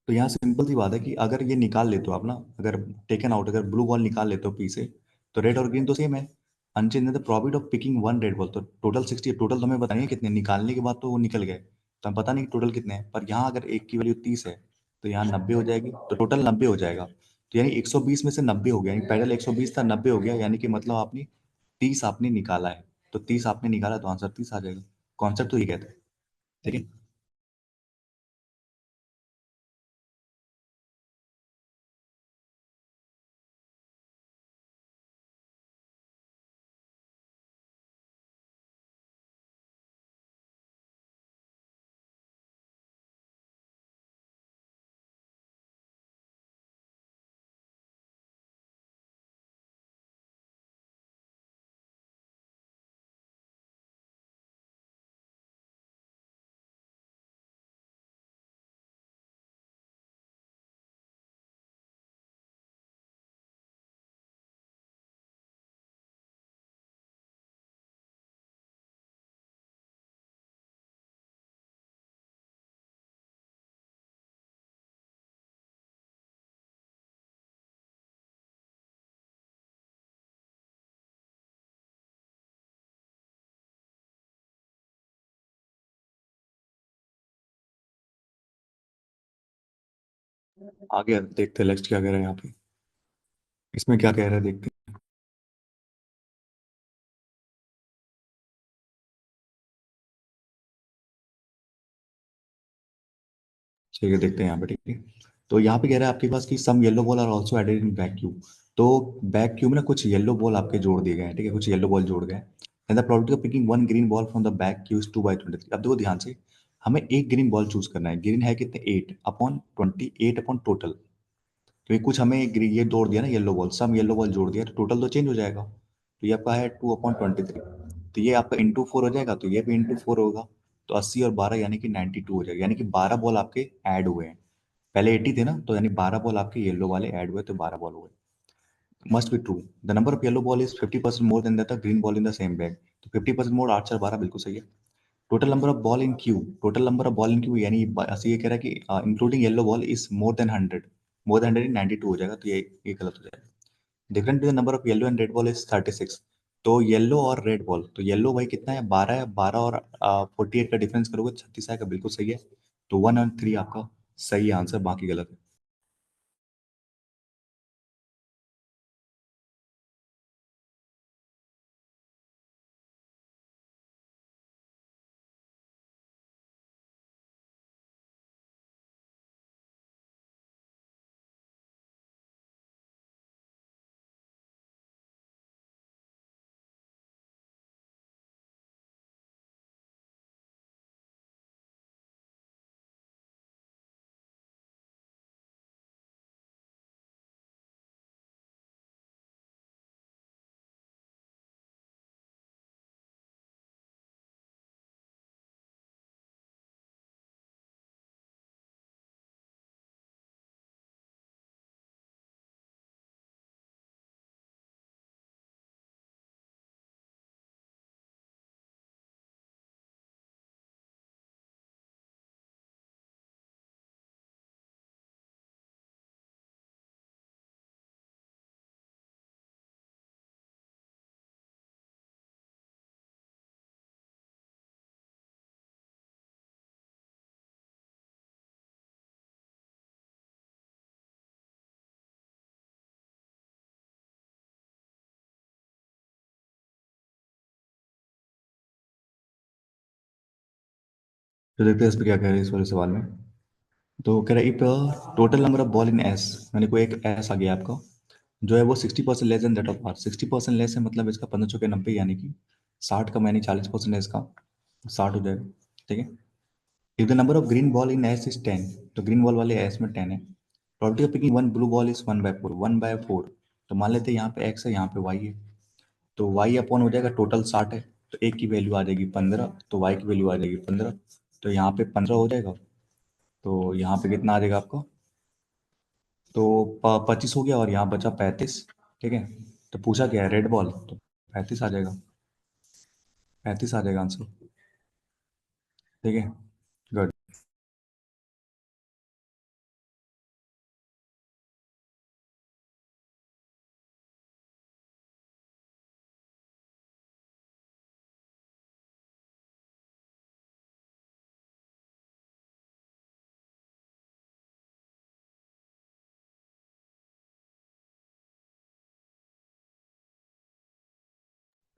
तो यहाँ सिंपल सी बात है कि अगर ये निकाल लेते हो आप ना, अगर टेकन आउट, अगर ब्लू बॉल निकाल लेते हो पी से, तो रेड और ग्रीन तो सेम है, अनचेंज है, the profit of picking one red ball, तो टोटल 60, टोटल तो हमें बताएंगे कितने निकालने के बाद, तो वो निकल गए, तो हम पता नहीं टोटल कितने हैं, पर यहाँ अगर एक की वैल्यू 30 है तो यहाँ 90 हो जाएगी, तो टोटल 90 हो जाएगा, तो यानी 120 में से 90 हो गया, यानी पहले 120 था, 90 हो गया, यानी कि मतलब आपने 30 आपने निकाला है, तो 30 आपने निकाला तो आंसर 30 आ जाएगा। कॉन्सेप्ट तो ये कहता है, ठीक है। आगे देखते हैं नेक्स्ट क्या कह रहे हैं यहाँ पे, इसमें क्या कह रहा है देखते हैं। ठीक है, देखते हैं यहाँ पे, ठीक है। तो यहाँ पे कह रहा है आपके पास कि some yellow ball are also added in vacuum, तो वैक्यूम में ना कुछ येलो बॉल आपके जोड़ दिए गए हैं, ठीक है, कुछ येलो बॉल जोड़ गए, and the probability of picking one green ball from the back Q is 2/23। अब देखो ध्यान से, हमें एक ग्रीन बॉल चूज करना है, ग्रीन है कितने, 8/20, 8 अपॉन टोटल, तो ये कुछ हमें ये जोड़ दिया ना येलो बॉल, सम येलो बॉल जोड़ दिया, तो टोटल तो चेंज हो जाएगा, तो ये आपका है 2/23, तो ये आपका इंटू 4 हो जाएगा, तो ये भी इंटू 4 होगा, तो 80 और 12 यानी कि 92 हो जाएगा, यानी कि 12 बॉल आपके ऐड हुए हैं, पहले 80 थे ना, तो यानी 12 बॉल आपके येलो वाले ऐड हुए, तो 12 बॉल हुए। Must be true, the number of yellow ball is 50% more than the green ball in the same bag, तो 50% मोर, 8 4 12 बिल्कुल सही है। Total number of ball in Q, total number of ball in Q, यानी ऐसे ये कह रहा है कि including yellow ball is more than 100, more than 100 92 हो जाएगा, तो ये गलत हो जाएगा। Different the number of yellow and red ball is 36, तो येलो और रेड बॉल, तो येलो भाई कितना है, 12 है, 12 और 48 का डिफरेंस करोगे 36 आएगा, बिल्कुल सही है, तो 1 और 3 आपका सही आंसर, बाकी गलत है। तो देखते हैं इस पे क्या कह रहे हैं इस वाले सवाल में। तो कह रहा है if total number of ball in S, मैंने कोई एक एस आ गया आपका, जो है वो 60% less than that of R. 60% less है मतलब इसका 15 चौके 90, यानी कि 60 का मैंने 40% है इसका, 60 हो जाएगा। ठीक है। If the number of green ball in S is 10, तो ग्रीन बॉल वाले एस में 10 है। Property of picking one blue ball is 1/4, 1/4। तो मान लेते हैं यहाँ पे एक्स है, यहाँ पे वाई है। तो वाई अपॉन हो जाएगा टोटल 60 है, तो एक की वैल्यू आ जाएगी 15, तो वाई की वैल्यू आ जाएगी 15। तो यहाँ पे 15 हो जाएगा, तो यहाँ पे कितना आ जाएगा आपका, तो 25 हो गया, और यहाँ बचा 35। ठीक है। तो पूछा क्या है, रेड बॉल, तो 35 आ जाएगा, 35 आ जाएगा आंसर। ठीक है। गुड।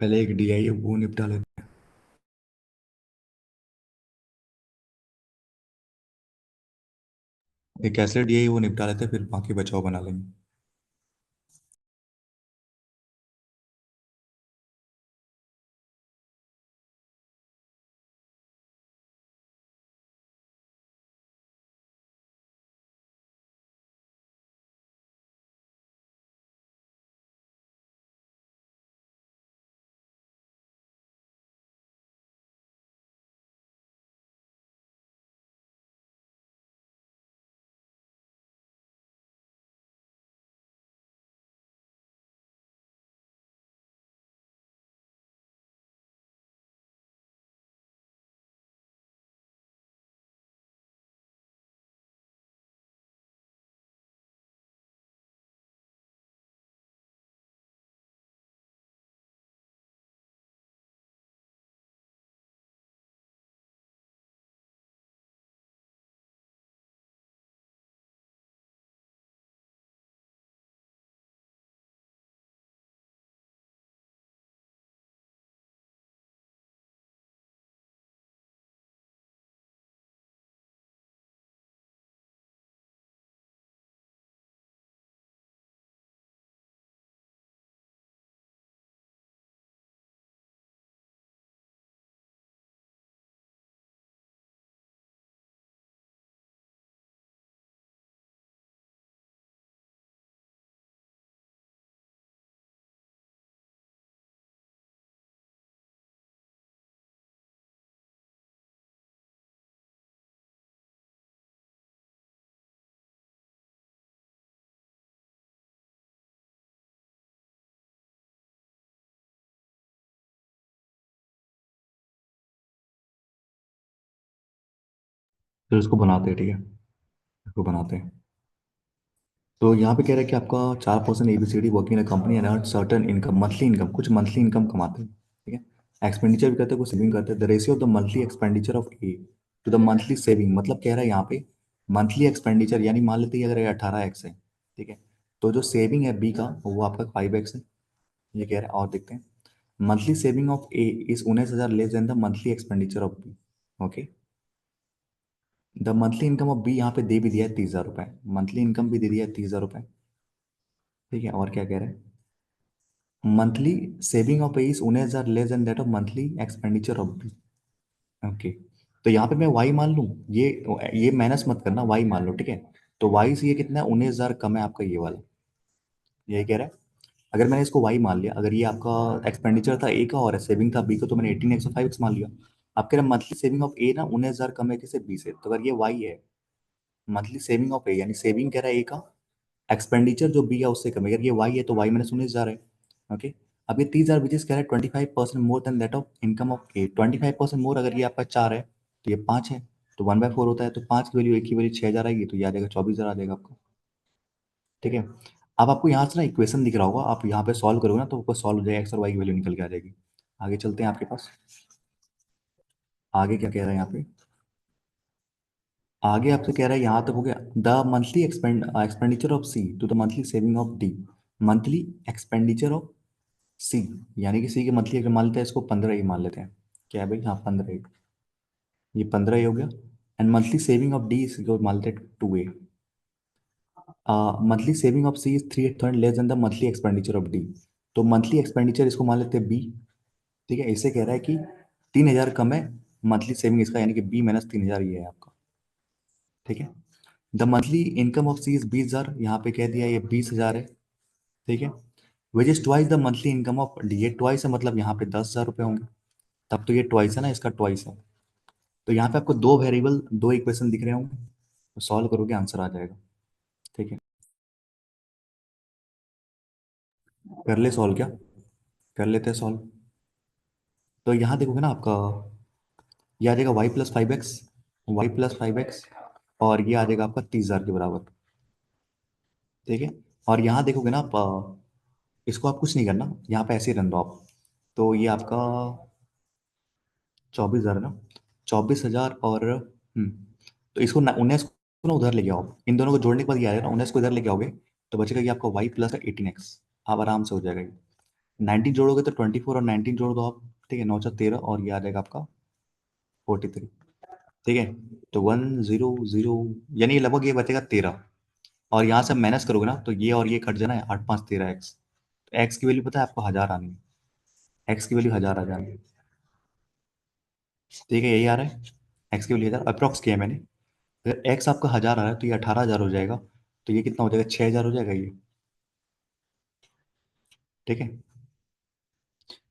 पहले एक डी आई वो निपटा लेते हैं, एक कैसे डी आई वो निपटा लेते हैं, फिर बाकी बचाव बना लेंगे। फिर उसको बनाते हैं। ठीक है, इसको बनाते हैं। तो यहाँ पे कह रहा है कि आपका 4% ABCD working in company and earn certain income, monthly income, कुछ मंथली इनकम कमाते हैं। ठीक है। एक्सपेंडिचर भी करते हैं, कुछ सेविंग करते हैं। The ratio of the monthly expenditure of A to the monthly saving, मतलब कह रहा है यहाँ पे मंथली एक्सपेंडिचर, यानी मान लेते हैं अगर 18x है, ठीक है, तो जो सेविंग है बी का वो आपका 5x है, ये कह रहा है। और देखते हैं, monthly saving of A is 19,000 less than the monthly expenditure of B. Okay. The monthly income of B यहाँ पे दे भी दिया है 30,000 रुपए, मंथली इनकम भी दे दिया है 30,000 रुपए। ठीक है। और क्या कह रहे हैं, monthly saving of A is 19,000 less than that of monthly expenditure of B. Okay. तो यहाँ पे मैं वाई मान लूँ, ये माइनस मत करना, वाई मान लो। ठीक है। तो वाई से ये कितना है, 19,000 कम है आपका ये वाला, यही कह रहा है। अगर मैंने इसको वाई मान लिया, अगर ये आपका एक्सपेंडिचर था ए का और सेविंग था बी का, तो मैंने 18x और 5x मान लिया। अब कह रहा है मंथली सेविंग ऑफ ए ना 19,000 कम है किसे, बी से। तो अगर ये वाई है, मंथली सेविंग ऑफ ए, यानी सेविंग कह रहा है ए का, एक्सपेंडिचर जो बी है उससे कम है। अगर ये वाई है तो वाई माइनस 19,000 है। ओके। अब ये 30,000 विच कह रहा है 25% more than that of income of A. 25% more, अगर ये आपका 4 है तो ये 5 है, तो 1/4 होता है, तो 5 की वैल्यू, एक की वैल्यू 6,000 आएगी, तो ये आ जाएगा 24,000 आ जाएगा आपका। ठीक है। अब आपको यहाँ से ना इक्वेशन दिख रहा होगा, आप यहाँ पे सॉल्व करोगे ना तो आपको सॉल्व हो जाएगा, एक्स और वाई की वैल्यू निकल के आ जाएगी। आगे चलते हैं आपके पास, आगे क्या कह रहा है यहाँ पे। आगे आपसे कह रहा है, यहाँ तक हो गया, the monthly expenditure of C to the monthly saving of D. Monthly expenditure of C, यानी कि सी के मंथली अगर मान लेते हैं इसको 15 ही मान लेते हैं, क्या है भाई, हाँ 15 ही। ये 15A हो गया। And monthly saving of D is मान लेते 2A। Monthly saving of C is 3,800 less than the monthly expenditure of D. तो मंथली एक्सपेंडिचर इसको मान लेते हैं बी। ठीक है, इससे कह रहा है कि 3,000 कम है मंथली सेविंग इसका, यानी कि बी माइनस 3,000 ये है आपका। ठीक है, the monthly income of C is 20,000, यहाँ पे कह दिया ये 20,000 है। ठीक है, which is twice the monthly income of D. ये ट्वाइस है मतलब यहाँ पे 10,000 रुपये होंगे, तब तो ये ट्वाइस है ना, इसका ट्वाइस है। तो यहाँ पे आपको दो वेरिएबल, दो इक्वेशन दिख रहे होंगे, तो सॉल्व करोगे आंसर आ जाएगा। ठीक है, कर ले सॉल्व क्या, कर लेते हैं सॉल्व। तो यहाँ देखोगे ना आपका, ये आ जाएगा y+5x, y+5x, और ये आ जाएगा आपका 30,000 के बराबर। ठीक है, और यहाँ देखोगे ना आप, इसको आप कुछ नहीं करना, यहाँ पे ऐसे ही रन दो आप। तो ये आपका 24,000 है ना, 24,000 और तो इसको 19 को ना उधर लेके आओ, इन दोनों को जोड़ने के बाद ये आएगा ना, 19 को इधर लेके आओगे तो बचेगा ये आपका y+18x। आप आराम से हो जाएगा ये। 19 जोड़ोगे तो 24, और 19 जोड़ दो आप। ठीक है, 9 13, और ये आ जाएगा आपका 43। ठीक है, तो 100, यानी लगभग ये बचेगा 13। और यहाँ से माइनस करोगे ना तो ये और ये कट जाना है, 8 5 13 एक्स। तो एक्स की वैल्यू पता है आपको 1000 आनी है, एक्स की वैल्यू 1000 आ जानी है। ठीक है, यही आ रहा है, एक्स की वैल्यू 1000 अप्रॉक्स किया है मैंने। अगर एक्स आपका 1000 आ रहा है तो ये 18,000 हो जाएगा। तो ये कितना हो जाएगा, 6,000 हो जाएगा ये। ठीक है,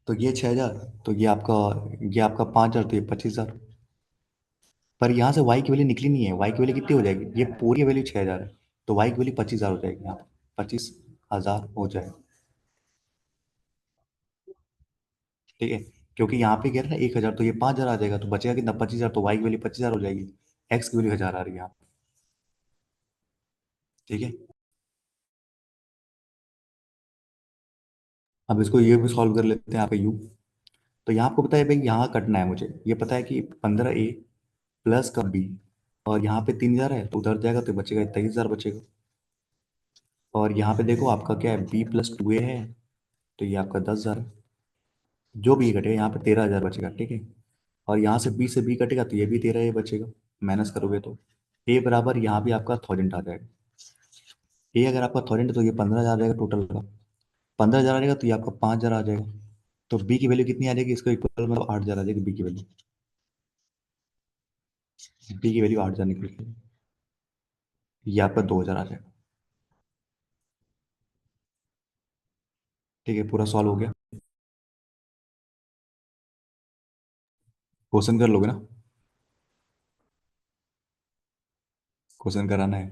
तो ये 6,000, तो ये आपका 5,000, तो ये 25,000। पर यहाँ से y की वैल्यू निकली नहीं है, y की वैल्यू कितनी हो जाएगी, ये पूरी वैल्यू 6,000 है, तो y की वैल्यू 25,000 हो जाएगी, यहाँ पे 25,000 हो जाएगा। ठीक है, क्योंकि यहाँ पे कह रहे हैं ना 1,000, तो ये 5,000 आ जाएगा, तो बचेगा कितना, 25,000, तो y की वैल्यू 25,000 हो जाएगी। x की वैल्यू 1,000 आ रही है यहाँ पे। ठीक है, अब इसको ये भी सॉल्व कर लेते हैं यहाँ पे u। तो यहाँ आपको पता है भाई, यहाँ कटना है मुझे, ये पता है कि 15A प्लस का b, और यहाँ पे 3,000 है तो उधर जाएगा तो बचेगा 23,000 बचेगा। और यहाँ पे देखो आपका क्या है, b+2A है, तो ये आपका 10,000 है। जो भी कटेगा यहाँ पे 13,000 बचेगा। ठीक है, और यहाँ से b से b कटेगा तो ये भी 13 ये बचेगा, माइनस करोगे तो a बराबर यहाँ भी आपका 1000 आ जाएगा। a अगर आपका 1000 है तो ये 15,000 आ जाएगा टोटल का, 15,000 आ जाएगा तो ये आपका 5,000 आ जाएगा। तो b की वैल्यू कितनी आ जाएगी, इसको इक्वल मतलब 8,000 आ जाएगी b की वैल्यू। b की वैल्यू 8,000 निकल के ये आपका 2,000 आ जाएगा। ठीक है, पूरा सॉल्व हो गया। क्वेश्चन कर लोगे ना, क्वेश्चन कराना है,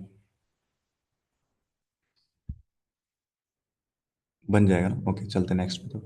बन जाएगा ना। ओके, चलते नेक्स्ट पे। तो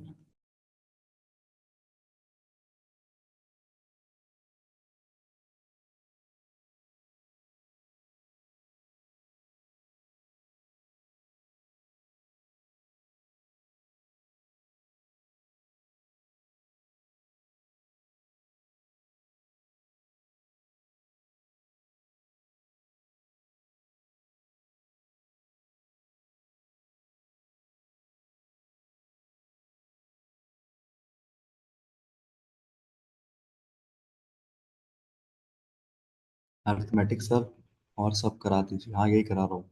अरिथमेटिक सब और सब करा दीजिए, हाँ यही करा रहा हूँ,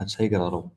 अच्छा ही करा रहा हूँ।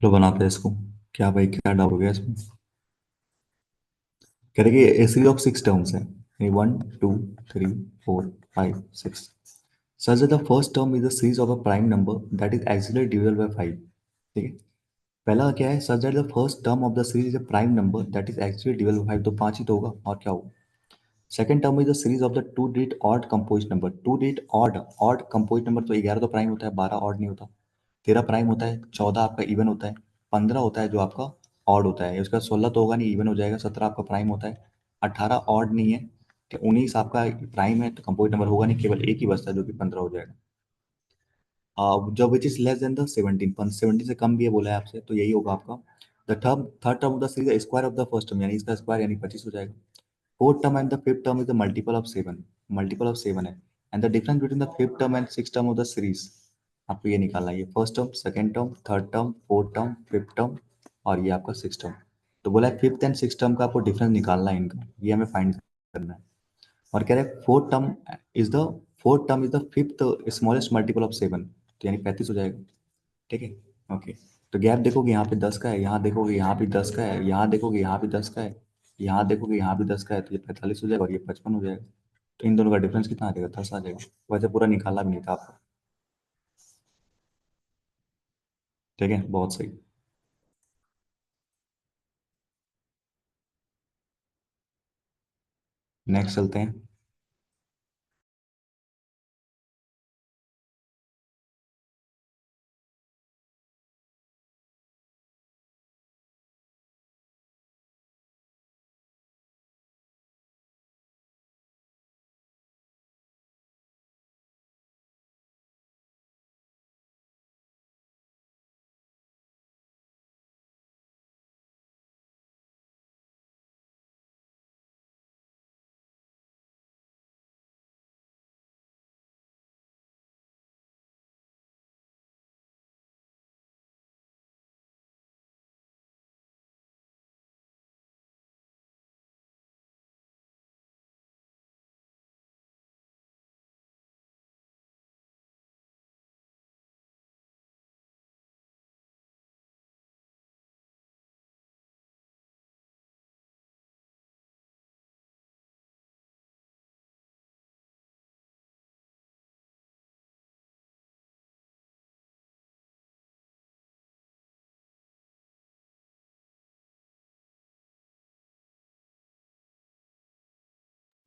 लो बनाते हैं इसको। क्या भाई, क्या डाउट हो गया इसमें? कह रहे कि ए सीरीज ऑफ सिक्स टर्म्स है, यानी 1 2 3 4 5 6, such that the first term is a series of a prime number that is actually divisible by 5। ठीक है, पहला क्या है, such that the first term of the series is a prime number that is actually divisible by 5, तो 5 ही तो होगा और क्या होगा। Second term is the series of the two digit odd composite number, two digit odd, odd composite number, तो 11 तो prime होता है, 12 ऑड नहीं होता, 13 प्राइम होता है, 14 आपका इवन होता है, 15 होता है जो आपका ऑड होता है, उसका 16 तो होगा नहीं, इवन हो जाएगा, 17 आपका प्राइम होता है, 18 ऑड नहीं है, 19 आपका प्राइम है तो कंपोजिट नंबर होगा नहीं, केवल एक ही बचता है जो कि 15 हो जाएगा। जब which is less than the 17, 17 से कम भी है बोला है आपसे, तो यही होगा आपका। The third term of the series square of the first term, यानी इसका स्क्वायर यानी 25 हो जाएगा। Fourth term and the fifth term is the multiple of 7, multiple of 7 है, and the difference between the fifth term and six term of the series, आपको ये निकालना है, ये first term, second term, third term, fourth term, fifth term, और ये आपका six term. तो बोला है फिफ्थ एंड सिक्स टर्म का आपको डिफरेंस निकालना है इनका, ये हमें फाइंड करना है। और कह रहे हैं is the fourth term is the fifth smallest multiple of 7, तो यानी 35 हो जाएगा। ठीक है, ओके। तो गैप देखोगे यहाँ पे 10 का है, यहाँ देखोगे यहाँ भी 10 का है, यहाँ देखोगे यहाँ भी 10 का है, यहाँ देखोगे यहाँ भी 10 का है, तो ये 45 हो जाएगा और ये 55 हो जाएगा। तो इन दोनों का डिफरेंस कितना आ जाएगा, 10 आ जाएगा। वैसे पूरा निकालना भी नहीं था आपको। ठीक है, बहुत सही। नेक्स्ट चलते हैं।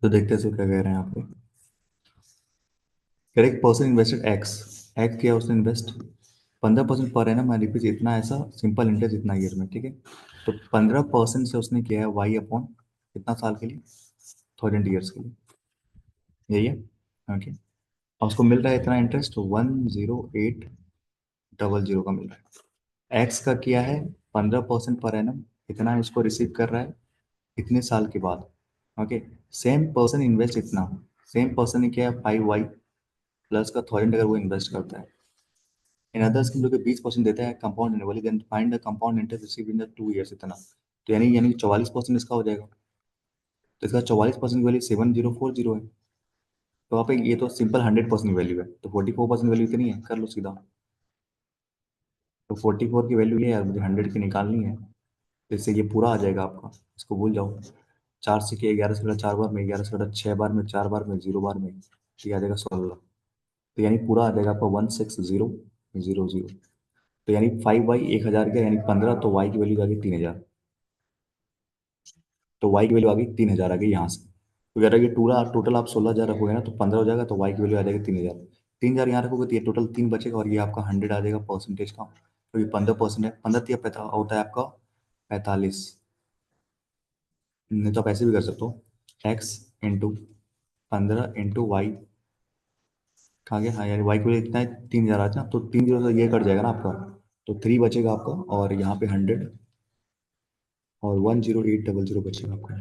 तो देखते हैं इसको क्या कह रहे हैं आप लोग। Correct, person invested x, x किया उसने इन्वेस्ट 15% पर एनम, रिपीट इतना, ऐसा सिंपल इंटरेस्ट इतना ईयर में। ठीक है, तो 15% से उसने किया है वाई अपॉन कितना साल के लिए, 1000 ईयर्स के लिए, यही है। ओके, और उसको मिल रहा है इतना इंटरेस्ट, 10800 का मिल रहा है। एक्स का किया है 15% पर एनम, इतना इसको रिसीव कर रहा है इतने साल के बाद। ओके, सेम पर्सन इन्वेस्ट इतना, सेम पर्सन ने किया है 5y प्लस का 1000 अगर वो इन्वेस्ट करता है, इन अदर स्कीम जो कि 20% देता है compound annually, then find the compound interest receive in the 2 years इतना, तो यानी 44% इसका हो जाएगा। तो इसका 44% वैल्यू 7040 है। तो आप ये तो सिंपल 100% वैल्यू है, तो 44% वैल्यू इतनी है, कर लो सीधा। तो 44 की वैल्यू ये है, मुझे 100 की निकालनी है, तो इससे ये पूरा आ जाएगा आपका, इसको भूल जाओ। 4 से 11 से बड़ा 4 बार में, 11 से बड़ा 6 बार में, 4 बार में, 0 बार में, तो ये आ जाएगा 16। तो यानी पूरा आ जाएगा आपका 16000। तो यानी 5y 1000 का, यानी 15, तो y की वैल्यू आ गई 3000। तो y की वैल्यू आ गई 3000 आ गई यहाँ से। तो अगर ये पूरा टोटल आप 16,000 रखोगे ना तो 15 हो जाएगा, तो y की वैल्यू आ जाएगी 3000। 3000 यहाँ रखोगे तो ये टोटल 3 बचेगा, और ये आपका 100 आ जाएगा परसेंटेज का। तो ये 15% है, 15 या पैता होता है आपका 45। नहीं तो आप ऐसे भी कर सकते हो, एक्स इंटू 15 इंटू वाई, कहाँ गया, हाँ यानी वाई की वैल्यू इतना है 3000 आ जाए, तो 3 जीरो से ये कट जाएगा ना आपका, तो 3 बचेगा आपका, और यहाँ पे 100, और 10800 बचेगा आपका।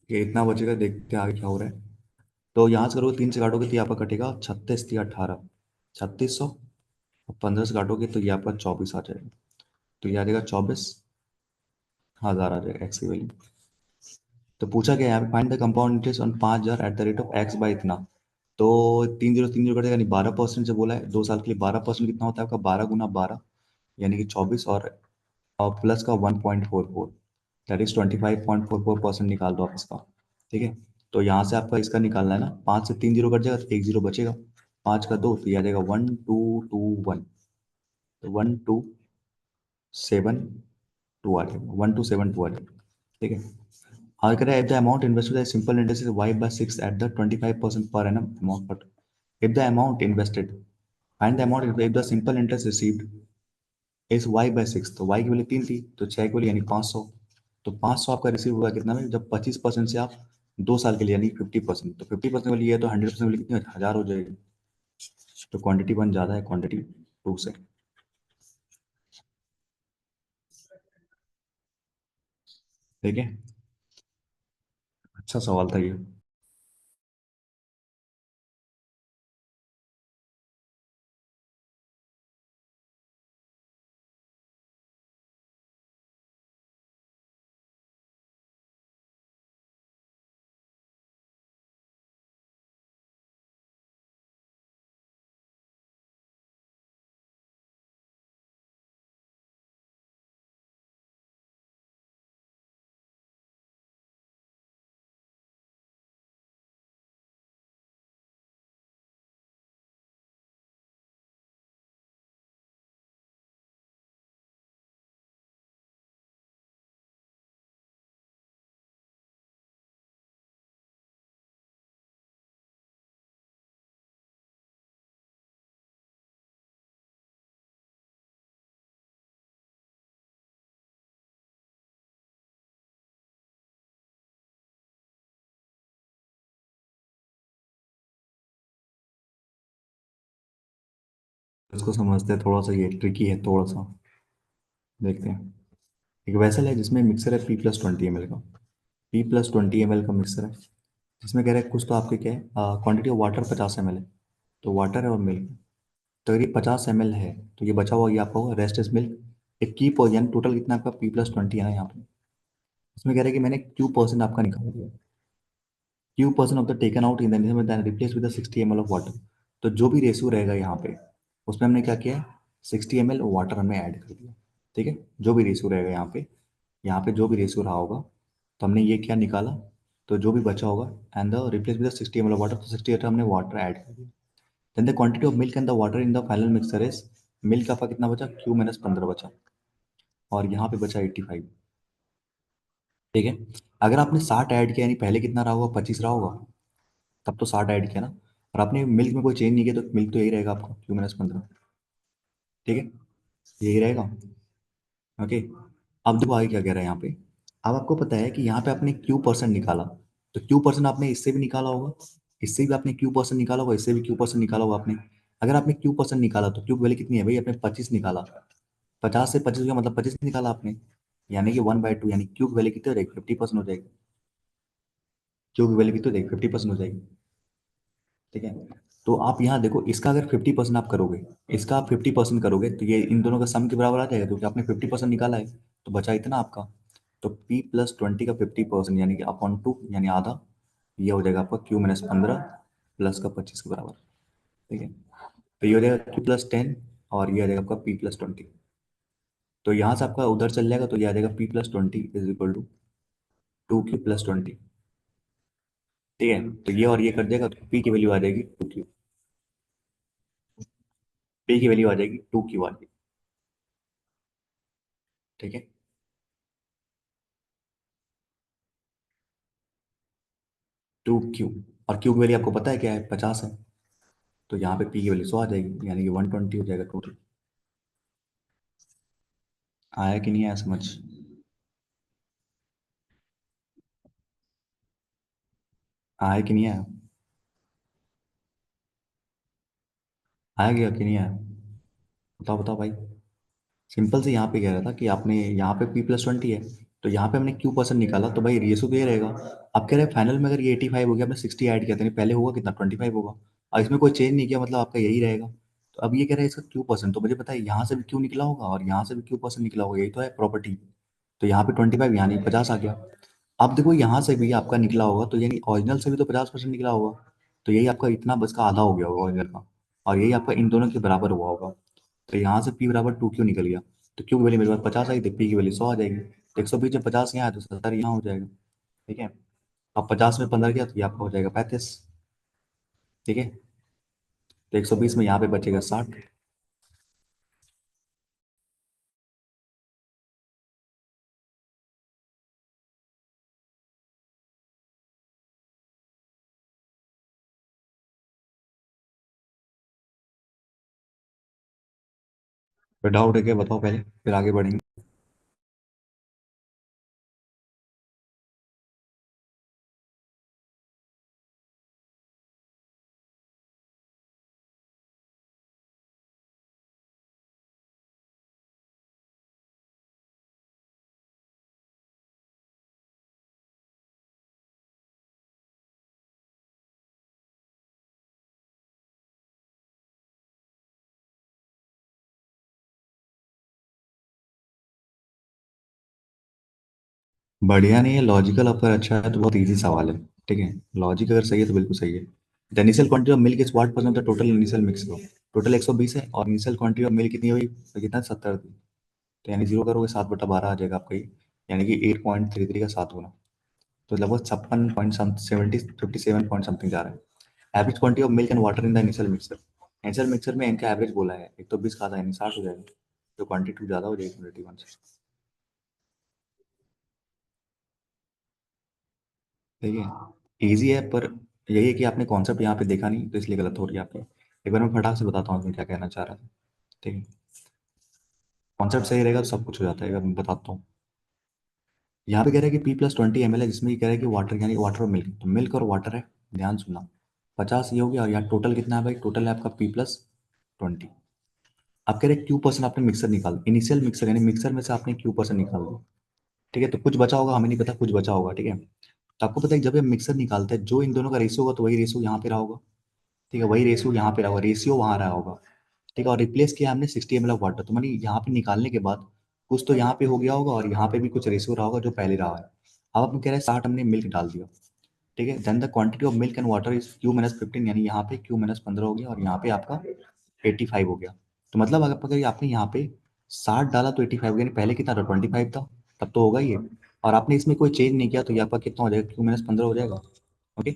ये इतना बचेगा, देखते हैं आगे क्या हो रहा है। तो यहाँ से करोगे, 3 से काटोगे तो ये आपका कटेगा 36 3 18, 3600, और 15 से काटोगे तो ये आपका 24 आ जाएगा। तो ये आ जाएगा 24,000 आ जाएगा एक्स की वैल्यू। तो पूछा गया यहाँ पे find the compound interest on 5,000 at the rate of x by इतना। तो 3 0 3 0 कर देगा, यानी 12% से बोला है 2 साल के लिए। 12% कितना होता है आपका? 12 × 12 यानी कि 24, और प्लस का 1.44, दैट इज 25.44% निकाल दो आप इसका। ठीक है, तो यहाँ से आपका इसका निकालना है ना, 5 से 3 0 कट जाएगा तो 1 0 बचेगा, 5 का 2 तो ये आ जाएगा 1 2 2 1, तो 1 2 7 2 आ जाएगा, 1 2 7 2 आ जाएगा। ठीक है, हाँ कह रहा है if the amount invested as simple interest is y by 6 at the 25% per annum amount, but if the amount invested, find the amount if the simple interest received इस y बाय 6, तो y की value 3 थी, तो 6 की value यानी 500। तो 500 आपका receive हुआ कितना में, जब 25% से आप 2 साल के लिए यानी 50%, तो 50% वैल्यू है तो 100% वैल्यू कितनी 1000 हो जाएगी। तो क्वांटिटी 1 ज़्यादा है क्वांटिटी 2 से। ठीक है, अच्छा सवाल था ये। इसको समझते हैं थोड़ा सा, ये ट्रिकी है थोड़ा सा। देखते हैं, एक वेसल है जिसमें मिक्सर है P+20 ml का। P+20 ml का मिक्सर है, जिसमें कह रहा है कुछ तो आपके क्या है, क्वांटिटी ऑफ वाटर 50 ml है। तो वाटर है और मिल्क, तो अगर ये 50 ml है तो ये बचा हुआ ये आपका होगा रेस्ट इज मिल्क। एक की यानी टोटल कितना आपका P+20 है ना यहाँ पे। इसमें कह रहा है कि मैंने Q% आपका निकाल दिया। Q% of the taken out in the replace with 60 ml of water. तो जो भी रेशियो रहेगा यहाँ पे, उसमें हमने क्या किया है, 60 ml वाटर हमने ऐड कर दिया। ठीक है, जो भी रेशियो रहेगा यहाँ पे जो भी रेशियो रहा होगा, तो हमने ये क्या निकाला, तो जो भी बचा होगा and the replace with 60 ml of water, तो 60 लीटर हमने वाटर ऐड कर दिया। Then the quantity of milk and the water in the final mixer is, milk आपका कितना बचा, Q-15 बचा, और यहाँ पे बचा 85। ठीक है, अगर आपने 60 ऐड किया यानी पहले कितना रहा होगा, 25 रहा होगा, तब तो 60 ऐड किया ना, और आपने मिल्क में कोई चेंज नहीं किया तो मिल्क तो यही रहेगा आपका Q-15। ठीक है, यही रहेगा। ओके, अब देखो आगे क्या कह रहा है यहाँ पे। अब आपको पता है कि यहाँ पे आपने Q% निकाला, तो Q% आपने इससे भी निकाला होगा, इससे भी आपने Q% निकाला होगा, इससे भी Q% निकाला होगा आपने। अगर आपने Q% निकाला तो Q की वैल्यू कितनी है भाई, आपने 25 निकाला, 50 से 25 का मतलब 25 निकाला आपने, यानी कि 1/2, यानी Q की वैल्यू कितनी हो जाएगी, 50% हो जाएगी। Q की वैल्यू कितनी हो जाएगी, 50% हो जाएगी। ठीक है, तो आप यहाँ देखो, इसका अगर 50% आप करोगे, इसका आप 50% करोगे, तो ये इन दोनों का सम के बराबर आ जाएगा, क्योंकि आपने 50% निकाला है, तो बचा इतना आपका। तो P+20 का 50% यानी कि अपॉन 2 यानी आधा, ये हो जाएगा आपका Q-15 प्लस का 25 के बराबर। ठीक है, तो ये हो जाएगा Q+10, और ये आ जाएगा आपका P+20। तो यहाँ से आपका उधर चल जाएगा, तो ये आ जाएगा P+20 is equal to 2Q+20। ठीक है, तो ये और ये कर देगा, तो P की वैल्यू आ जाएगी 2Q, P की वैल्यू आ जाएगी 2Q आ जाएगी। ठीक है, 2Q, और Q की वैल्यू आपको पता है क्या है, 50 है, तो यहाँ पे P की वैल्यू 100 आ जाएगी, यानी कि 120 हो जाएगा टोटल। आया कि नहीं आया समझ? आया कि नहीं आया? आया गया कि नहीं आया? बताओ बताओ भाई। सिंपल से यहाँ पे कह रहा था कि आपने यहाँ पे P+20 है, तो यहाँ पे हमने Q% निकाला, तो भाई रेशो तो ये रहेगा। अब कह रहे हैं फाइनल में अगर ये 85 हो गया, आपने 60 ऐड किया था, नहीं पहले होगा कितना, 25 होगा, और इसमें कोई चेंज नहीं किया, मतलब आपका यही रहेगा। तो अब ये कह रहा है इसका Q%, तो मुझे पता है यहाँ से भी Q निकला होगा और यहाँ से भी Q% निकला होगा, यही तो है प्रॉपर्टी। तो यहाँ पे 25 यहाँ नहीं 50 आ गया। अब देखो यहाँ से भी आपका निकला होगा तो यानी ओरिजिनल से भी तो 50% निकला होगा, तो यही आपका इतना बस का आधा हो गया होगा ओरिजिनल का, और यही आपका इन दोनों के बराबर हुआ होगा। तो यहाँ से पी बराबर 2 क्यू निकल गया, तो क्यू की वैल्यू मेरे पास 50 आई, तो पी की वैल्यू 100 आ जाएगी, तो 120 जब 50 यहाँ है तो 70 यहाँ हो जाएगा। ठीक है, अब 50 में 15 किया तो ये आपका हो जाएगा 35। ठीक है, तो 120 में यहाँ पे बचेगा 60। फिर डाउट है क्या, बताओ पहले, फिर आगे बढ़ेंगे। बढ़िया नहीं है, लॉजिकल अगर अच्छा है तो बहुत इजी सवाल है। ठीक है, लॉजिक अगर सही है तो बिल्कुल सही है। The initial quantity of milk is what percent of the total initial mix हो। टोटल 120 है और इनिशियल क्वांटिटी ऑफ मिल्क कितनी हुई, तो कितना 70 थी, तो यानी जीरो करोगे 7/12 आ जाएगा आपका ये, यानी कि 8.33 का 7 गुना, तो लगभग 57 समथिंग जा रहा है। Average quantity of milk and water in the initial mixer. Initial mixer में इनका एवरेज बोला है, एक तो 20 का था यानी 60 हो जाएगा, तो क्वांटिटी ज़्यादा हो जाएगी क्वांटिटी वन से। ठीक है, इजी है, पर यही है कि आपने कॉन्सेप्ट यहाँ पे देखा नहीं तो इसलिए गलत हो रही है आपकी। एक बार मैं फटाक से बताता हूँ मैं क्या कहना चाह रहा था। ठीक है, कॉन्सेप्ट सही रहेगा तो सब कुछ हो जाता है, अगर मैं बताता हूँ। यहाँ पे कह रहा है कि P+20 ml है, जिसमें ये कह रहा है कि वाटर यानी वाटर और मिल्क, तो मिल्क और वाटर है, ध्यान सुनना। 50 ये हो गया, और यहाँ टोटल कितना है भाई, टोटल है आपका P+20। आप कह रहे हैं Q% आपने मिक्सर निकाल, इनिशियल मिक्सर यानी मिक्सर में से आपने Q% निकाल दिया। ठीक है, तो कुछ बचा होगा, हमें नहीं पता, कुछ बचा होगा। ठीक है, तो आपको पता है जब ये मिक्सर निकालते हैं जो इन दोनों का रेशियो होगा तो वही रेशियो यहाँ पे रहा होगा। ठीक है, वही रेशियो यहाँ पे रहा होगा, रेशियो वहाँ रहा होगा। ठीक है, और रिप्लेस किया हमने 60 ml ऑफ वाटर, तो मानी यहाँ पे निकालने के बाद कुछ तो यहाँ पे हो गया होगा और यहाँ पे भी कुछ रेशियो रहा होगा जो पहले रहा है। अब अपन कह रहे हैं 60 हमने मिल्क डाल दिया। ठीक है, then the quantity of milk and water is Q-15, यानी यहाँ पे Q-15 हो गया और यहाँ पे आपका 85 हो गया। तो मतलब अगर आपने यहाँ पे 60 डाला तो 85, यानी पहले कितना था, 25 था, तब तो होगा ये। और आपने इसमें कोई चेंज नहीं किया तो ये आपका कितना हो जाएगा, Q-15 हो जाएगा। ओके,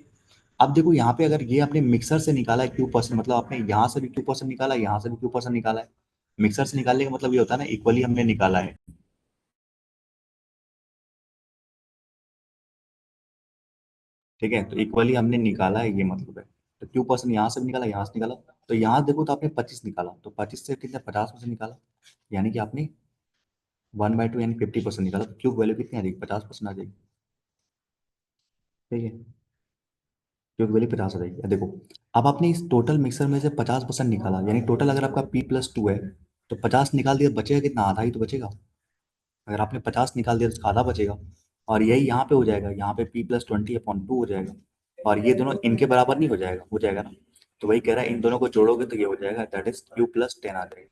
अब देखो यहाँ पे अगर ये आपने मिक्सर से निकाला है Q%, मतलब आपने यहाँ से भी Q% निकाला है, यहाँ से भी Q% निकाला है। मिक्सर से निकालने का मतलब ये होता है ना, इक्वली हमने निकाला है। ठीक है, तो इक्वली हमने निकाला है, ये मतलब है। तो Q% यहाँ से भी निकाला, यहाँ से निकाला, तो यहाँ देखो तो आपने 25 निकाला, तो 25 से कितना 50% निकाला, यानी कि आपने 1/2 यानी 50% निकाला, तो क्यूब वैल्यू कितनी आ जाएगी, 50% आ जाएगी। ठीक है, क्यूब वैल्यू 50 आ जाएगी। अब देखो, अब आपने इस टोटल मिक्सर में से 50% निकाला, यानी टोटल अगर आपका P+2 है तो 50 निकाल दिया, बचेगा कितना, आधा ही तो बचेगा। अगर आपने 50 निकाल दिया तो आधा बचेगा, और यही यहाँ पे हो जाएगा, यहाँ पे P+20/2 हो जाएगा, और ये दोनों इनके बराबर नहीं हो जाएगा ना। तो वही कह रहा है, इन दोनों को जोड़ोगे तो ये हो जाएगा, दैट इज Q+10 आ जाएगा।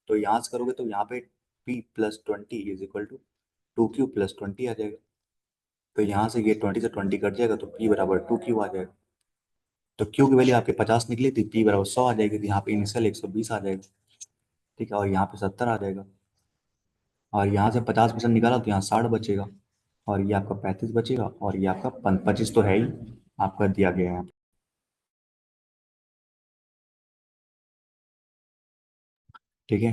तो यहाँ से करोगे तो यहाँ पे P+20 = 2Q+20 आ जाएगा। तो यहाँ से ये 20 से 20 कट जाएगा, तो P बराबर 2Q आ जाएगा। तो Q की वैल्यू आपके 50 निकली थी, P बराबर 100 आ जाएगी, तो यहाँ पे इनिशियल 120 आ जाएगा। ठीक है, और यहाँ पे 70 आ जाएगा, और यहाँ से 50% निकाला तो यहाँ 60 बचेगा, और ये आपका 35 बचेगा, और ये आपका 25 तो है ही, आपका दिया गया है। ठीक है,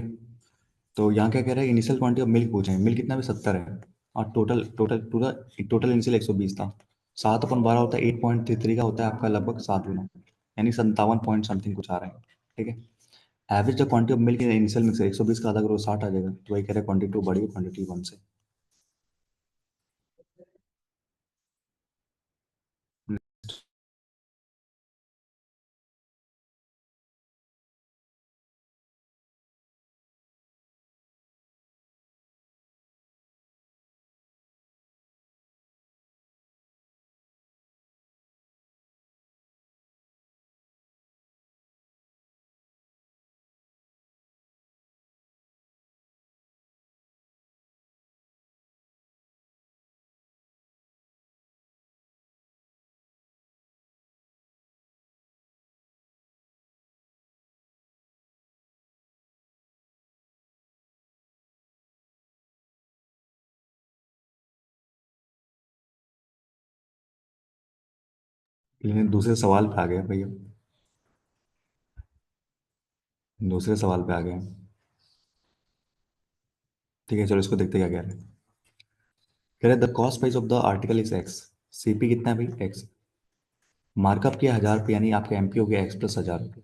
तो यहाँ क्या कह रहा है, इनिशियल क्वांटिटी ऑफ मिल्क पूछे हैं, मिल्क कितना भी 70 है, और टोटल टोटल पूरा टोटल इनिशियल 120 था। 7/12 होता है, 8.33 का होता है आपका लगभग 7 गुना, यानी 57 पॉइंट समथिंग कुछ आ रहा है। ठीक है, average the quantity of milk in initial mix 120 का आधा करो 60 आ जाएगा, तो वही कह रहा है क्वांटिटी 2 बढ़ी क्वांटिटी 1 से। लेकिन दूसरे सवाल पे आ गए भैया, दूसरे सवाल पे आ गए हैं। ठीक है चलो इसको देखते क्या कह रहे हैं। कह रहे the cost price of the article is x. CP कितना है भाई, एक्स। मार्कअप किया 1000 रुपये, यानी आपका एमपी हो गया एक्स प्लस 1000 रुपये।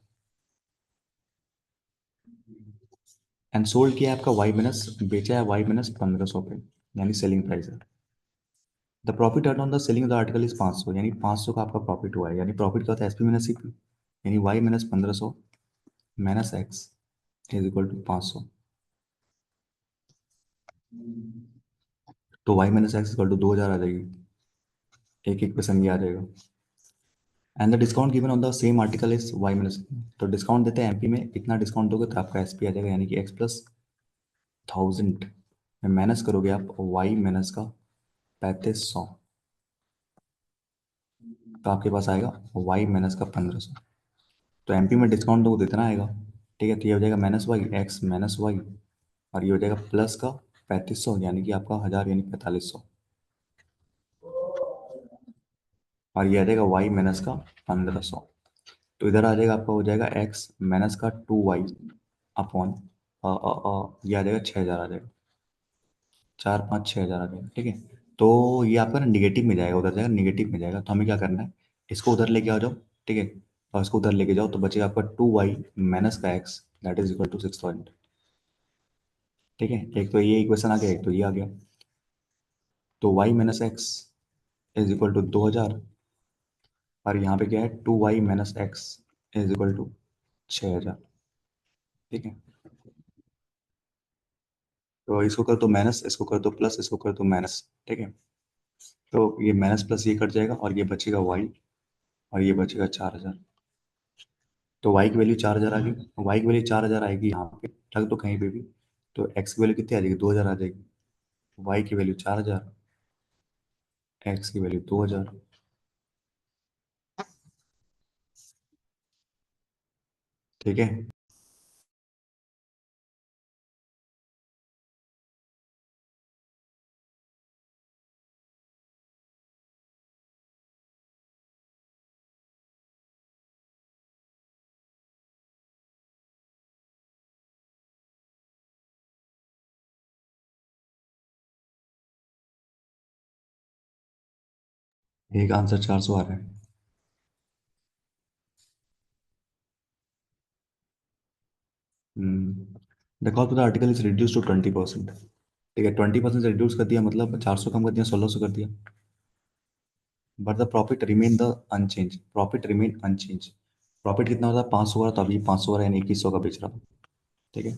एंड सोल्ड किया है आपका वाई माइनस, बेचा है वाई माइनस 1500 पे, यानी सेलिंग प्राइस है। The profit earn on the selling of the article is 500, यानी 500 का आपका प्रॉफिट हुआ है। यानी प्रॉफिट क्या होता है, एसपी माइनस सीपी, यानी y minus 1500 minus x is equal to 500। तो y minus x equal to 2000 आ जाएगी, एक इक्वेशन ये आ जाएगा। And the discount given on the same article is y minus. तो डिस्काउंट देते हैं एमपी में, इतना डिस्काउंट दोगे तो आपका एसपी आ जाएगा, यानी कि एक्स प्लस 1000 में माइनस करोगे आप वाई माइनस का 3500, तो आपके पास आएगा वाई माइनस का 1500। तो एमपी में डिस्काउंट दोगे तो इतना आएगा। ठीक है, तो ये हो जाएगा minus y x minus y, और ये हो जाएगा प्लस का 3500, यानी कि आपका 1000 यानी 4500, और ये आ जाएगा वाई माइनस का 1500। तो इधर आ जाएगा आपका, हो जाएगा एक्स माइनस का 2 वाई अपॉन ये आ जाएगा 6000 आ जाएगा, 4 5 6000 आ जाएगा। ठीक है, तो ये आपका ना निगेटिव में जाएगा, उधर जाएगा निगेटिव में जाएगा, तो हमें क्या करना है, इसको उधर लेके आ जाओ। ठीक है, और इसको उधर लेके जाओ तो बचेगा आपका 2 वाई माइनस का x, that is equal to 6000। ठीक है, एक तो ये इक्वेशन आ गया, एक तो ये आ गया। तो y minus x is equal to 2000, और यहाँ पे क्या है, 2 y minus x is equal to 6000। ठीक है, तो इसको कर दो माइनस, इसको कर दो प्लस, इसको कर दो माइनस। ठीक है, तो ये माइनस प्लस ये कट जाएगा, और ये बचेगा वाई, और ये बचेगा 4000। तो वाई की वैल्यू 4000 आ गई, वाई की वैल्यू 4000 आएगी यहाँ पे, रख दो कहीं पे भी। तो एक्स की वैल्यू कितनी आ जाएगी, 2000 आ जाएगी। वाई की वैल्यू 4000, एक्स की वैल्यू 2000। ठीक है, एक आंसर 400 आ रहा है। The cost of the article is reduce to 20%। ठीक है, 20% रिड्यूस कर दिया, मतलब 400 कम कर दिया, 1600 कर दिया। But the profit remain the unchanged, profit remain unchanged. Profit कितना होता है, 500 हो रहा था, अभी 500 हो रहा है, यानी 2100 का बेच रहा था। ठीक है,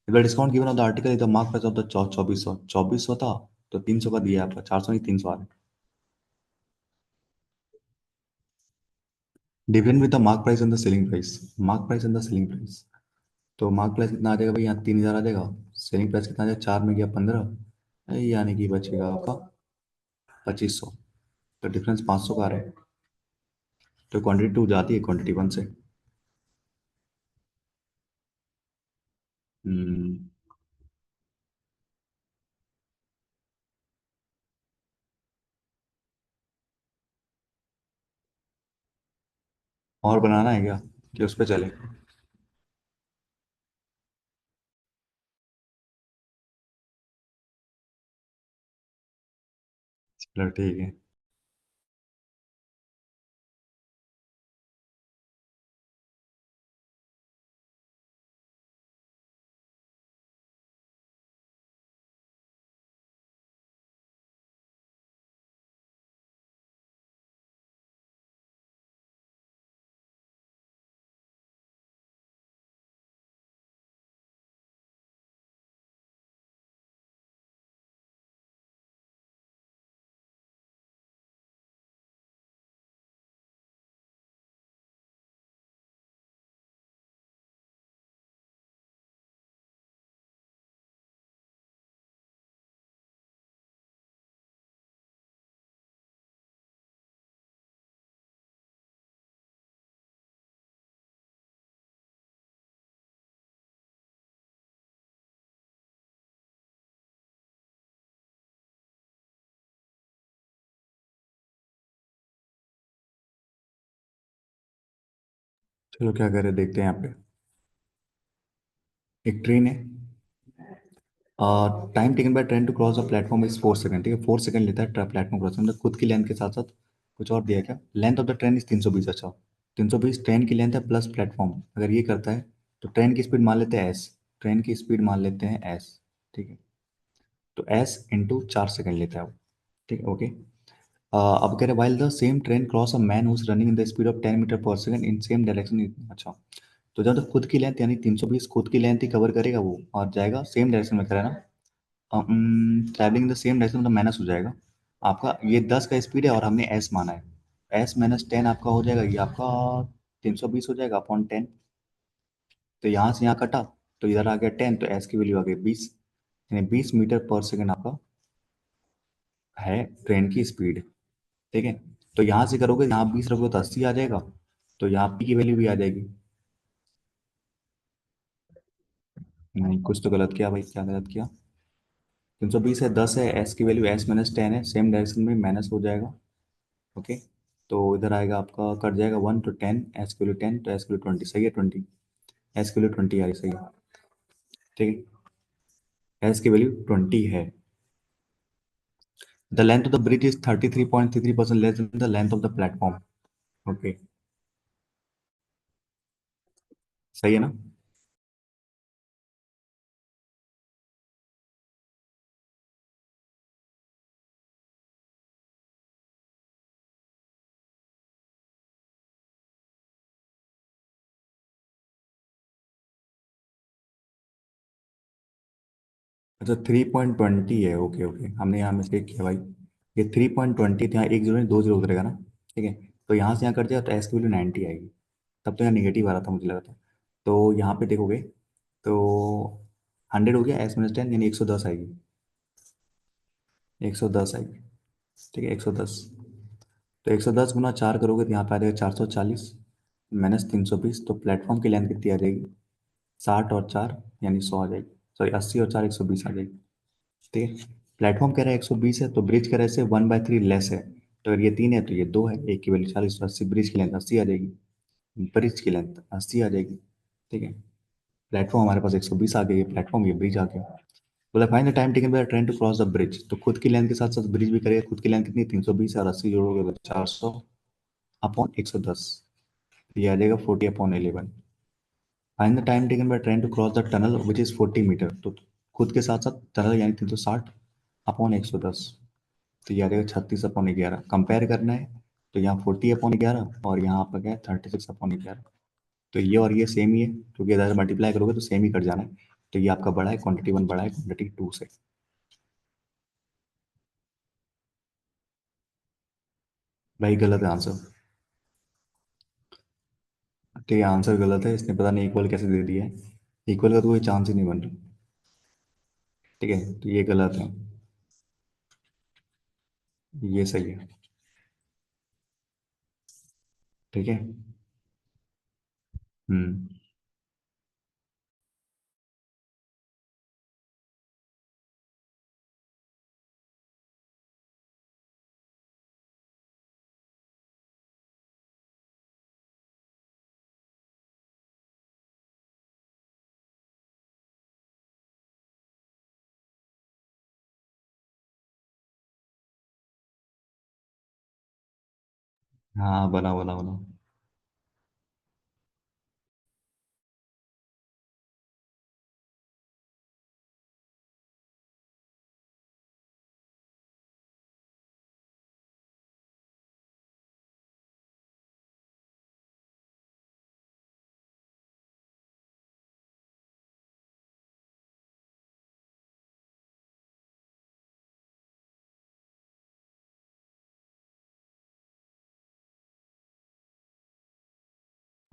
the discount given of the article is the mark price of the 2400 था, तो 300 का दिया आपका, 400 नहीं 300 आ रहा है। Different with the mark price and the selling price, mark price and the selling price. तो मार्क प्राइस कितना आ जाएगा भाई, यहाँ 3000 आ जाएगा। सेलिंग प्राइस कितना आ जाएगा, 4 में गया 15, यानी कि बचेगा आपका 2500। तो डिफरेंस 500 का आ रहा है। तो क्वांटिटी टू जाती है क्वांटिटी वन से। हम्म, और बनाना है क्या, कि उस पर चले। चलो ठीक है। चलो क्या करें, देखते हैं यहाँ पे। एक ट्रेन है, time taken by train to cross the platform is 4 second. ठीक है, 4 सेकंड लेता है प्लेटफॉर्म क्रॉस, मतलब खुद की लेंथ के साथ साथ कुछ और दिया है क्या? Length of the train is 320। अच्छा, 320 ट्रेन की लेंथ है प्लस प्लेटफॉर्म, अगर ये करता है तो ट्रेन की स्पीड मान लेते हैं एस। ट्रेन की स्पीड मान लेते हैं एस। ठीक है, तो एस इंटू 4 सेकंड लेता है वो। ठीक है, ओके। अब कह रहे while the same train cross a man who's running in the speed of 10 meter per second in same direction. अच्छा, तो जब तक खुद की लेंथ यानी 320 खुद की लेंथ ही कवर करेगा वो, और जाएगा सेम डायरेक्शन में, करेगा ना, travelling in the same direction, मतलब माइनस हो जाएगा। आपका ये 10 का स्पीड है और हमने एस माना है। S-10 आपका हो जाएगा, ये आपका 320 हो जाएगा अपॉन 10। तो यहाँ से यहाँ कटा, तो इधर आ गया 10, तो एस की वैल्यू आ गई 20, यानी 20 मीटर पर सेकेंड आपका है ट्रेन की स्पीड। ठीक है, तो यहाँ से करोगे, यहाँ 20 रखोगे तो 80 आ जाएगा, तो यहाँ पी की वैल्यू भी आ जाएगी। नहीं, कुछ तो गलत किया भाई, क्या गलत किया? 320 है, 10 है, एस की वैल्यू S-10 है, सेम डायरेक्शन में माइनस हो जाएगा। ओके, तो इधर आएगा आपका, कट जाएगा 1 तो 10, एस की वैल्यू 10 तो एस की वैल्यू 20, सही है 20, एस की वैल्यू 20 आ रही, सही है। ठीक है, एस की वैल्यू 20 है। The length of the bridge is 33.33% less than the length of the platform. Okay, सही है ना? अच्छा, 3.20 है, ओके ओके, हमने यहाँ मिस्टेक किया भाई। ये 3.20 यहाँ एक जीरो नहीं, दो जीरो उतरेगा ना। ठीक है, तो यहाँ से यहाँ कट जाएगा तो एस की वैल्यू 90 आएगी। तब तो यहाँ निगेटिव आ रहा था, मुझे लगा था। तो यहाँ पे देखोगे तो 100 हो गया, S-10 यानी 110 आएगी, 110 आएगी। ठीक है, 110, तो 110 गुना 4 करोगे तो यहाँ पे आ जाएगा 440 माइनस 320, तो प्लेटफॉर्म की लेंथ कितनी आ जाएगी? 60 और 4 यानी 100 आ जाएगी, सॉरी 80 और 4 120 आ जाएगी। ठीक है, प्लेटफॉर्म कह रहा है 120 है, तो ब्रिज कह रहा है से 1/3 लेस है। तो अगर ये 3 है तो ये 2 है, एक की वैल्यू 40, तो 80, ब्रिज की लेंथ 80 आ जाएगी, ब्रिज की लेंथ 80 आ जाएगी। ठीक है, प्लेटफॉर्म हमारे पास 120 आ गई है, प्लेटफॉर्म ये ब्रिज आ गया। बोला find the time taken by train to cross the bridge, तो खुद की लेंथ के साथ साथ ब्रिज भी करेगा। खुद की लेंथ कितनी? 320 और 80 जोड़ोगे तो 400 अपॉन 110, ये आ जाएगा 40/11। Find the time taken by train to cross the tunnel which is 40 meter, तो खुद के साथ साथ टनल यानी 360 अपॉन 110, तो ये आ जाएगा 36/11। कंपेयर करना है तो यहाँ 40/11 और यहाँ आपका क्या है 36/11। तो ये और ये सेम ही है, क्योंकि इधर मल्टीप्लाई करोगे तो सेम ही कट जाना है। तो ये आपका बड़ा है, क्वांटिटी 1 बड़ा है क्वांटिटी 2 से। भाई गलत है आंसर। ठीक है, आंसर गलत है, इसने पता नहीं इक्वल कैसे दे दिया है। इक्वल का तो कोई चांस ही नहीं बन रहा। ठीक है, तो ये गलत है, ये सही है। ठीक है। हम्म। हाँ, बना बना बना।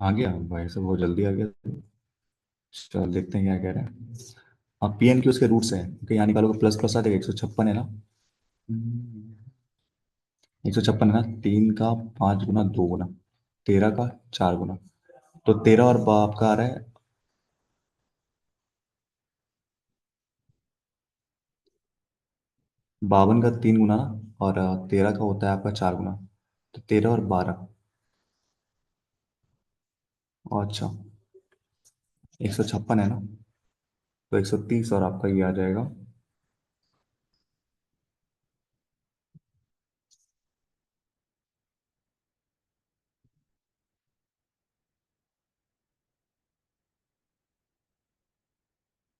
आ गया भाई, सब बहुत जल्दी आ गया। चल देखते हैं क्या कह रहे हैं। अब पी एन क्यू उसके रूट्स है, ओके, यहाँ निकालोगे प्लस प्लस आ जाएगा, 156 है ना। 156 है ना, 3 का 5 गुना 2 गुना, 13 का 4 गुना, तो 13 और आपका आ रहा है 52 का 3 गुना ना, और 13 का होता है आपका 4 गुना, तो 13 और 12। अच्छा, 156 है ना, तो 130 और आपका ये आ जाएगा।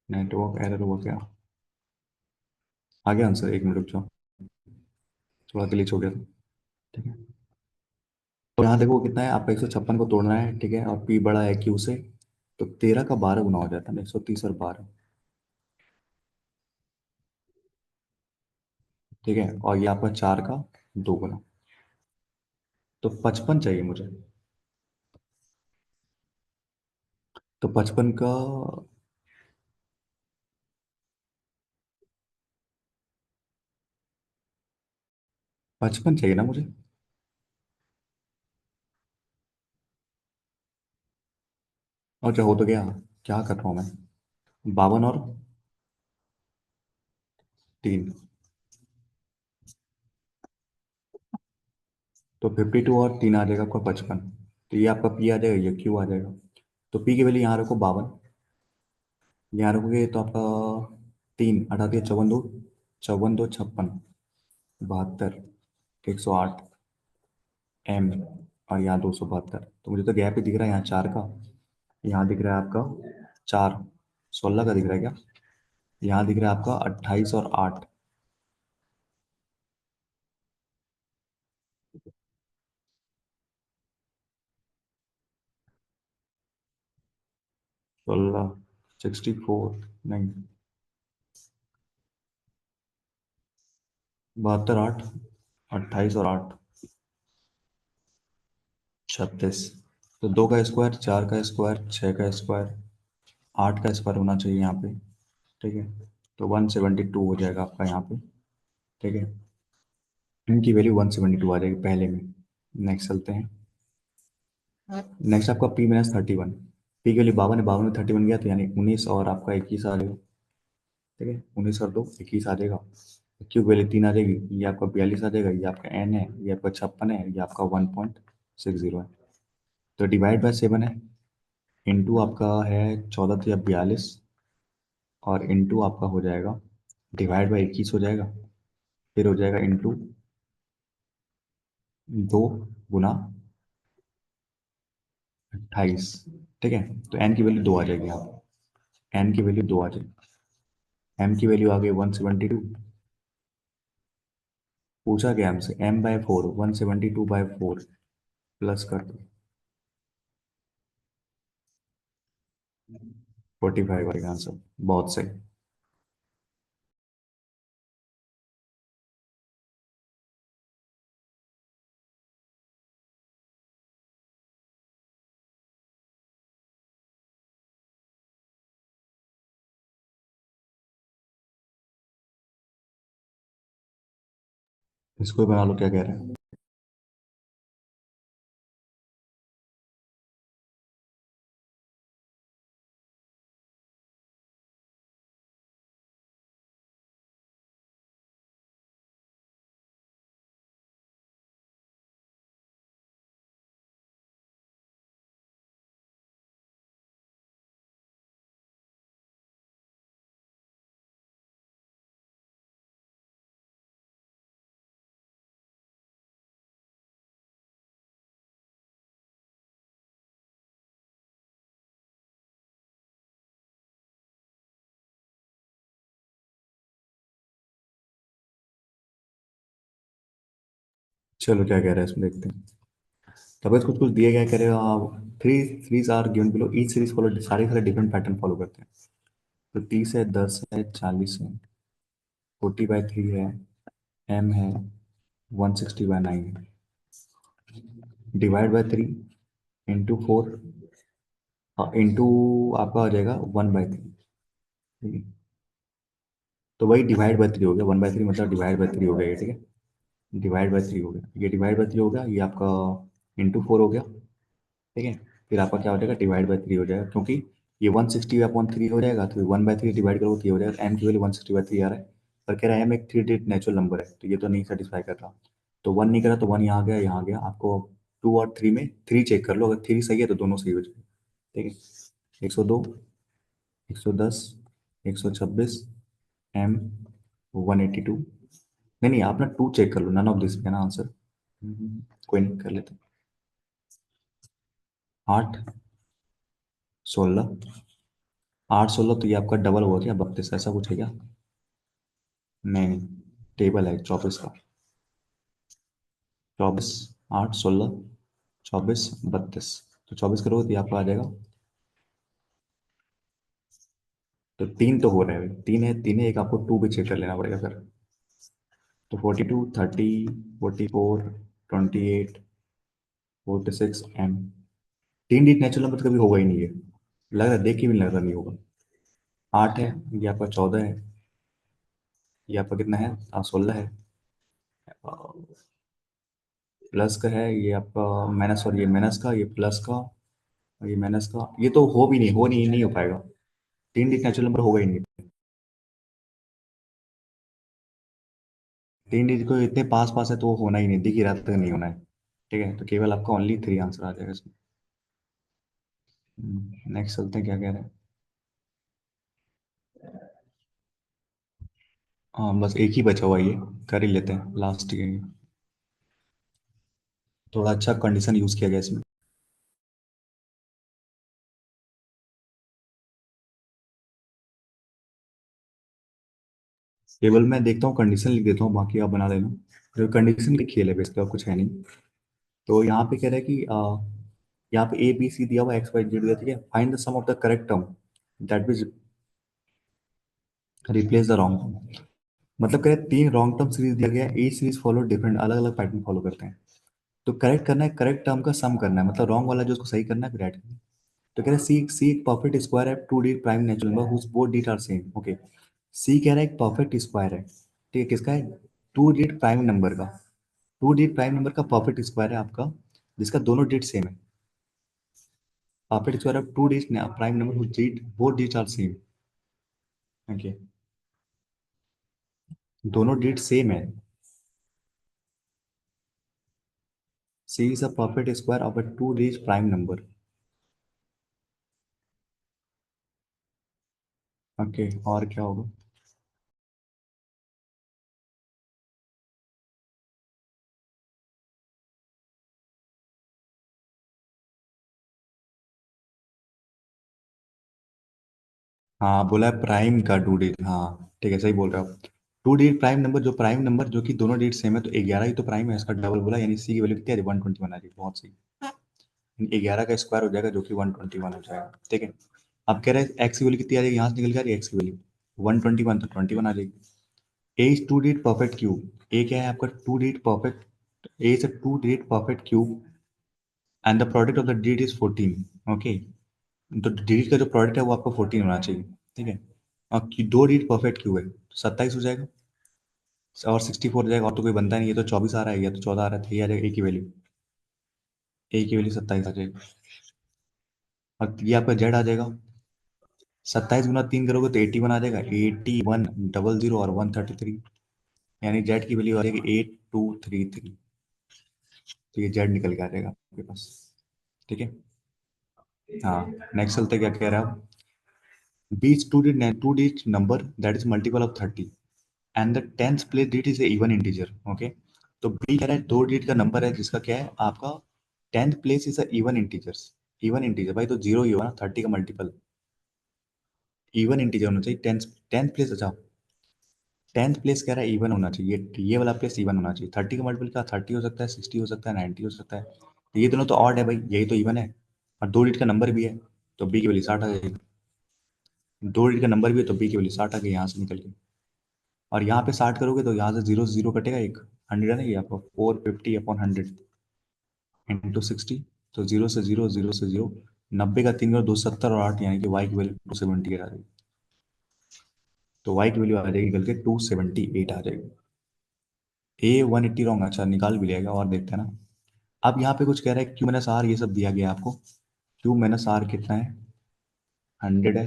नेटवर्क एरर हुआ क्या? आ गया आंसर, 1 मिनट रुक जाओ, थोड़ा ग्लिच हो गया था। ठीक है, तो यहाँ देखो कितना है, आपका 156 को तोड़ना है, ठीक है, और पी बड़ा है क्यू से, तो 13 का 12 गुना हो जाता है ना, 130 और 12। ठीक है, और ये आपका 4 का 2 गुना, तो 55 चाहिए मुझे। तो 55 का, 55 चाहिए ना मुझे। और क्या हो तो गया, क्या कर रहा हूँ मैं? 52 और 3, तो 52 और 3 आ जाएगा आपका 55। तो ये आपका पी आ जाएगा, ये क्यू आ जाएगा। तो पी की वैल्यू यहाँ रखो 52, यहाँ रखोगे तो आपका 3 8 चौवन 2, 56, 72, 108 एम, और यहाँ 272। तो मुझे तो गैप ही दिख रहा है यहाँ 4 का, यहाँ दिख रहा है आपका 4, 16 का दिख रहा है क्या? यहाँ दिख रहा है आपका 28 और 8। 16, 64, नहीं, 72 8, 28 और 8, 36। तो 2 का स्क्वायर, 4 का स्क्वायर, 6 का स्क्वायर, 8 का स्क्वायर होना चाहिए यहाँ पे। ठीक है, तो 172 हो जाएगा आपका यहाँ पे। ठीक है, इनकी वैल्यू 172 आ जाएगी पहले में। नेक्स्ट चलते हैं। नेक्स्ट आपका P-31, पी के लिए 52 है, 52 में 31 गया तो यानी 19 और आपका 21 आ जाएगा। ठीक है, 19 और 2 21 आ जाएगा। क्यू वैल्यू 3 आ जाएगी, ये आपका 42 आ जाएगा, ये आपका एन है, ये आपका 56 है, ये आपका 1.60 है। तो डिवाइड बाय 7 है, इंटू आपका है 14 तो या 42, और इंटू आपका हो जाएगा डिवाइड बाय 21 हो जाएगा, फिर हो जाएगा इंटू 2 गुना 28। ठीक है, तो एन की वैल्यू 2 आ जाएगी यहाँ, एन की वैल्यू 2 आ जाएगी। एम की वैल्यू आ गई 172। पूछा गया हमसे m/4, 172/4 प्लस कर दो, 45 आएगा आंसर। बहुत सही। इसको ही बना लो, क्या कह रहे हैं? चलो क्या कह रहे हैं इसमें देखते हैं। तब कुछ कुछ दिया गया, कह रहे हो three series are given below, each series follow, सारे सारे डिफरेंट पैटर्न फॉलो करते हैं। तो 30 है, 10 है, 40 है, 40/3 है, एम है, 160/9 है, डिवाइड बाय 3, इंटू 4, इंटू आपका हो जाएगा 1/3। ठीक है, तो वही डिवाइड बाय 3 हो गया, 1/3 मतलब डिवाइड बाय 3 हो गया ये। ठीक है, डिवाइड बाय 3 हो गया, ये डिवाइड बाय 3 हो गया, ये आपका इंटू 4 हो गया। ठीक है, फिर आपका क्या हो जाएगा, डिवाइड बाय 3 हो जाएगा, क्योंकि ये 160/3 हो जाएगा, तो 1/3 डिवाइड करोगे तो ये हो जाएगा। एम की वैल्यू 160/3 आ रहा है, पर कह रहा है एम एक 3 डिजिट नेचुरल नंबर है, तो ये तो नहीं सेटिस्फाई कर रहा। तो 1 नहीं करा, तो 1 यहाँ गया, यहाँ गया आपको। 2 और 3 में 3 चेक कर लो, अगर 3 सही है तो दोनों सही हो जाएगा। ठीक है, 102, 110, 126, एम 182। नहीं नहीं, आप ना टू चेक कर लो, नन ऑफ दिस है ना आंसर। कोई नहीं, कर लेते। 8, 16, 8 16, तो ये आपका डबल हुआ क्या, 32, ऐसा कुछ है क्या? नहीं नहीं, टेबल है 24 का। 24, 8 16, 24 32, तो 24 करोगे तो ये आपका आ जाएगा। तो तीन तो हो रहे हैं, तीन है, तीन है, एक आपको टू भी चेक कर लेना पड़ेगा फिर। तो 42, 30, 44, 28, 46, एम। तीन डिजिट नेचुरल नंबर तो कभी होगा ही नहीं है, लग रहा है, देख के भी नहीं लग रहा नहीं होगा। 8 है, ये आपका 14 है, ये आपका कितना है, 16 है, प्लस का है ये आपका, माइनस, और ये माइनस का, ये प्लस का, और ये माइनस का, ये तो हो भी नहीं, नहीं हो पाएगा। तीन डिजिट नेचुरल नंबर होगा ही नहीं। तीन डिजिट को इतने पास पास है तो वो होना ही नहीं, दिख ही रहा था नहीं होना है। ठीक है, तो केवल आपका ओनली थ्री आंसर आ जाएगा इसमें। नेक्स्ट चलते हैं, क्या कह रहे हैं। हाँ, बस एक ही बचा हुआ ये, कर ही लेते हैं लास्ट ये। थोड़ा अच्छा कंडीशन यूज किया गया इसमें। केवल मैं देखता हूँ, कंडीशन लिख देता हूँ, बाकी आप बना लेना। जो कंडीशन की खेल है बेसिकली, और कुछ है नहीं। तो यहाँ पे कह रहा है कि यहाँ पे ए बी सी दिया हुआ, एक्स वाई जेड दिया, ठीक है, find the sum of the correct term that which replace the wrong term. मतलब कह रहे हैं, तीन रॉन्ग टर्म सीरीज दिया गया है, ए सीरीज फॉलो डिफरेंट, अलग अलग पैटर्न फॉलो करते हैं। तो करेक्ट करना है, करेक्ट टर्म का सम करना है, मतलब रॉन्ग वाला जो उसको सही करना है, फिर ऐड करना है। तो कह रहे हैं सी एक परफेक्ट स्क्वायर है, two D prime natural number whose both digit are same. Okay, C कह रहा है एक परफेक्ट स्क्वायर है, ठीक है, किसका है, टू डिजिट प्राइम नंबर का। टू डिजिट प्राइम नंबर का परफेक्ट स्क्वायर है आपका, जिसका दोनों डिजिट सेम है। Perfect square of two digit prime number whose digit both digit are same. Okay, दोनों डिजिट सेम है। C is a perfect square of a two digit prime number. Okay, और क्या होगा? हाँ, बोला है प्राइम का टू डिजिट, हाँ ठीक है, सही बोल रहे हो आप। टू डिजिट प्राइम नंबर, जो प्राइम नंबर जो कि दोनों डिजिट सेम है, तो 11 ही तो प्राइम है, इसका डबल बोला, यानी सी की वैल्यू कितनी आ रही है, 121 आ रही है, बहुत सही। 11 का स्क्वायर हो जाएगा जो कि 121 हो जाएगा, ठीक है। अब कह रहे हैं एक्स की वैल्यू कितनी आ जाएगी, यहाँ से निकल के आ रही है एक्स की वैल्यू 121, तो 21 आ जाएगी। A is two digit perfect cube, A क्या है आपका, two digit perfect, A is a two digit perfect cube and the product of the digit is 14। Okay, तो डिजिट का जो प्रोडक्ट है वो आपको 14 होना चाहिए, ठीक है। और दो डिजिट परफेक्ट क्यूब है, तो 27 हो जाएगा, और 64 हो जाएगा, और तो कोई बनता नहीं है, तो 24 आ रहा है, या तो 14 आ रहा है, तो ये आ जाएगा ए की वैल्यू, ए की वैल्यू 27 आ जाएगी। और ये आपका जेड आ जाएगा, 27 × 3 करोगे तो 81 आ जाएगा, 8100 और 133, यानी जेड की वैल्यू आ जाएगी 8233। तो ये जेड निकल के आ जाएगा आपके पास, ठीक है। हाँ, नेक्स्ट चलते, क्या कह रहा है आप, B is two digit number that is multiple of 30 and the tenth place digit is even integer. Okay, तो बी कह रहा है दो डिजिट का नंबर है जिसका क्या है आपका, tenth place is a even integers. Even integer भाई तो जीरो ही होगा ना, 30 का मल्टीपल इवन इंटीजर होना चाहिए। टेंथ टेंथ प्लेस, अच्छा, टेंथ प्लेस कह रहा है इवन होना चाहिए, ये वाला प्लेस इवन होना चाहिए। 30 का मल्टीपल का 30 हो सकता है, 60 हो सकता है, 90 हो सकता है, तो ये दोनों तो ऑड है भाई, यही तो इवन है, और दो डिजिट का नंबर भी है, तो बी की वैल्यू 60 आ जाएगी। दो डिजिट का नंबर भी है तो बी की वैल्यू 60 आ गई यहाँ से निकल के। और यहाँ पे 60 करोगे तो यहाँ से जीरो से जीरो कटेगा, एक 100 है ना, ये आपको 450/100 इंटू 60, तो जीरो से जीरो, जीरो से जीरो, 90 का 3 करो, 270 और 8, यानी कि वाई की वैल्यू 278 आ जाएगी। तो वाई की वैल्यू आ जाएगी निकल के 278 आ जाएगी। ए 180 रॉन्ग, अच्छा निकाल भी लेगा, और देखते हैं ना। अब यहाँ पे कुछ कह रहा है क्यू माइनस आर, ये सब दिया गया है आपको। क्यू माइनस आर कितना है, 100 है।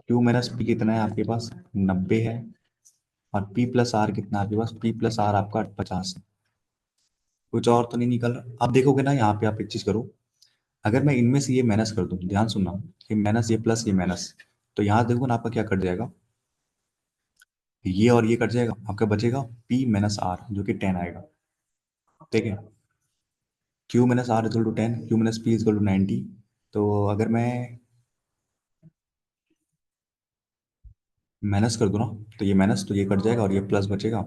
क्यू माइनस पी कितना है आपके पास, 90 है। और पी प्लस आर कितना है आपके पास, पी प्लस आर आपका 50 है। कुछ और तो नहीं निकल रहा। अब देखोगे ना यहाँ पे, आप एक चीज करो, अगर मैं इनमें से ये माइनस कर दूं, ध्यान सुनना, ये माइनस ये प्लस ये माइनस, तो यहाँ देखो ना आपका क्या कट जाएगा, ये और ये कट जाएगा, आपका बचेगा P माइनस आर जो कि 10 आएगा। ठीक है, Q minus R equal to 10, Q minus P equal to 90। तो अगर मैं माइनस कर दूं ना, तो ये माइनस तो ये कट जाएगा और ये प्लस बचेगा,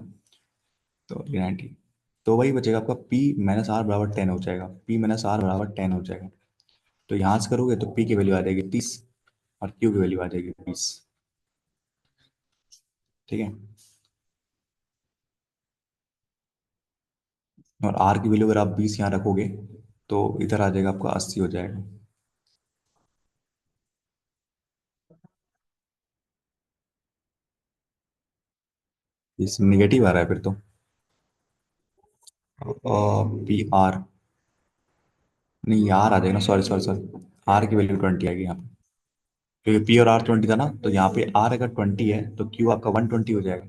तो ये 90। तो वही बचेगा आपका P माइनस आर बराबर 10 हो जाएगा, P माइनस आर बराबर 10 हो जाएगा। तो यहाँ से करोगे तो P की वैल्यू आ जाएगी 30 और Q की वैल्यू आ जाएगी 20। ठीक है, और R की वैल्यू अगर आप 20 यहाँ रखोगे तो इधर आ जाएगा आपका 80 हो जाएगा। इस निगेटिव आ रहा है फिर तो। पी आर, नहीं आर आ जाएगा ना, सॉरी सॉरी सॉरी, आर की वैल्यू 20 आएगी यहाँ पे, क्योंकि पी और आर 20 था ना, तो यहाँ पे आर अगर 20 है तो क्यू आपका 120 हो जाएगा।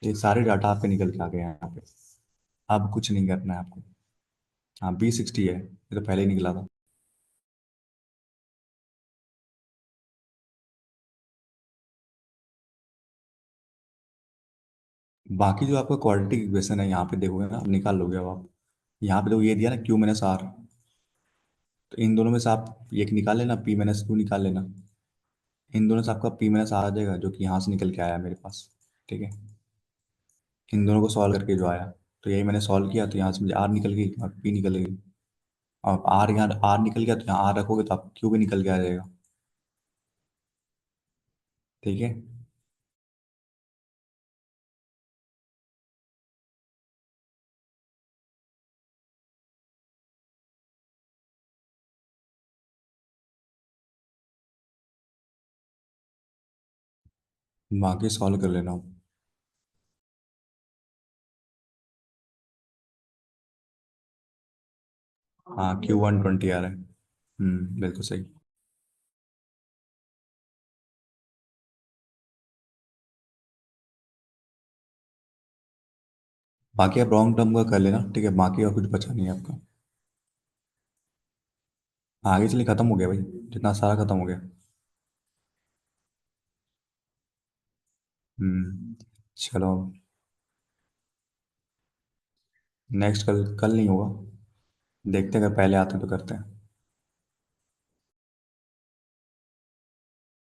ये सारे डाटा आपके निकल के आ गए हैं यहाँ पे। अब कुछ नहीं करना है आपको। हाँ B60 है, ये तो पहले ही निकला था। बाकी जो आपका क्वाड्रेटिक इक्वेशन है यहाँ पे देखोगे ना, आप निकाल लोगे अब आप। यहाँ पे तो ये दिया ना Q माइनस आर, तो इन दोनों में से आप एक निकाल लेना, P माइनस क्यू निकाल लेना। इन दोनों से आपका P माइनस आर आ जाएगा जो कि यहाँ से निकल के आया मेरे पास। ठीक है, इन दोनों को सॉल्व करके जो आया, तो यही मैंने सॉल्व किया, तो यहाँ से मुझे आर निकल गई और P निकल गई। और आर यहाँ आर निकल गया, तो यहाँ आर रखोगे तो आप क्यू भी निकल के आ जाएगा। ठीक है, बाकी सॉल्व कर लेना। हाँ Q120 आ रहा है। बिल्कुल सही। बाकी आप रॉन्ग टर्म का कर लेना, ठीक है, बाकी और कुछ बचा नहीं है आपका। आगे चलिए, खत्म हो गया भाई, जितना सारा खत्म हो गया। चलो, नेक्स्ट कल कल नहीं होगा, देखते हैं अगर पहले आते हैं तो करते हैं।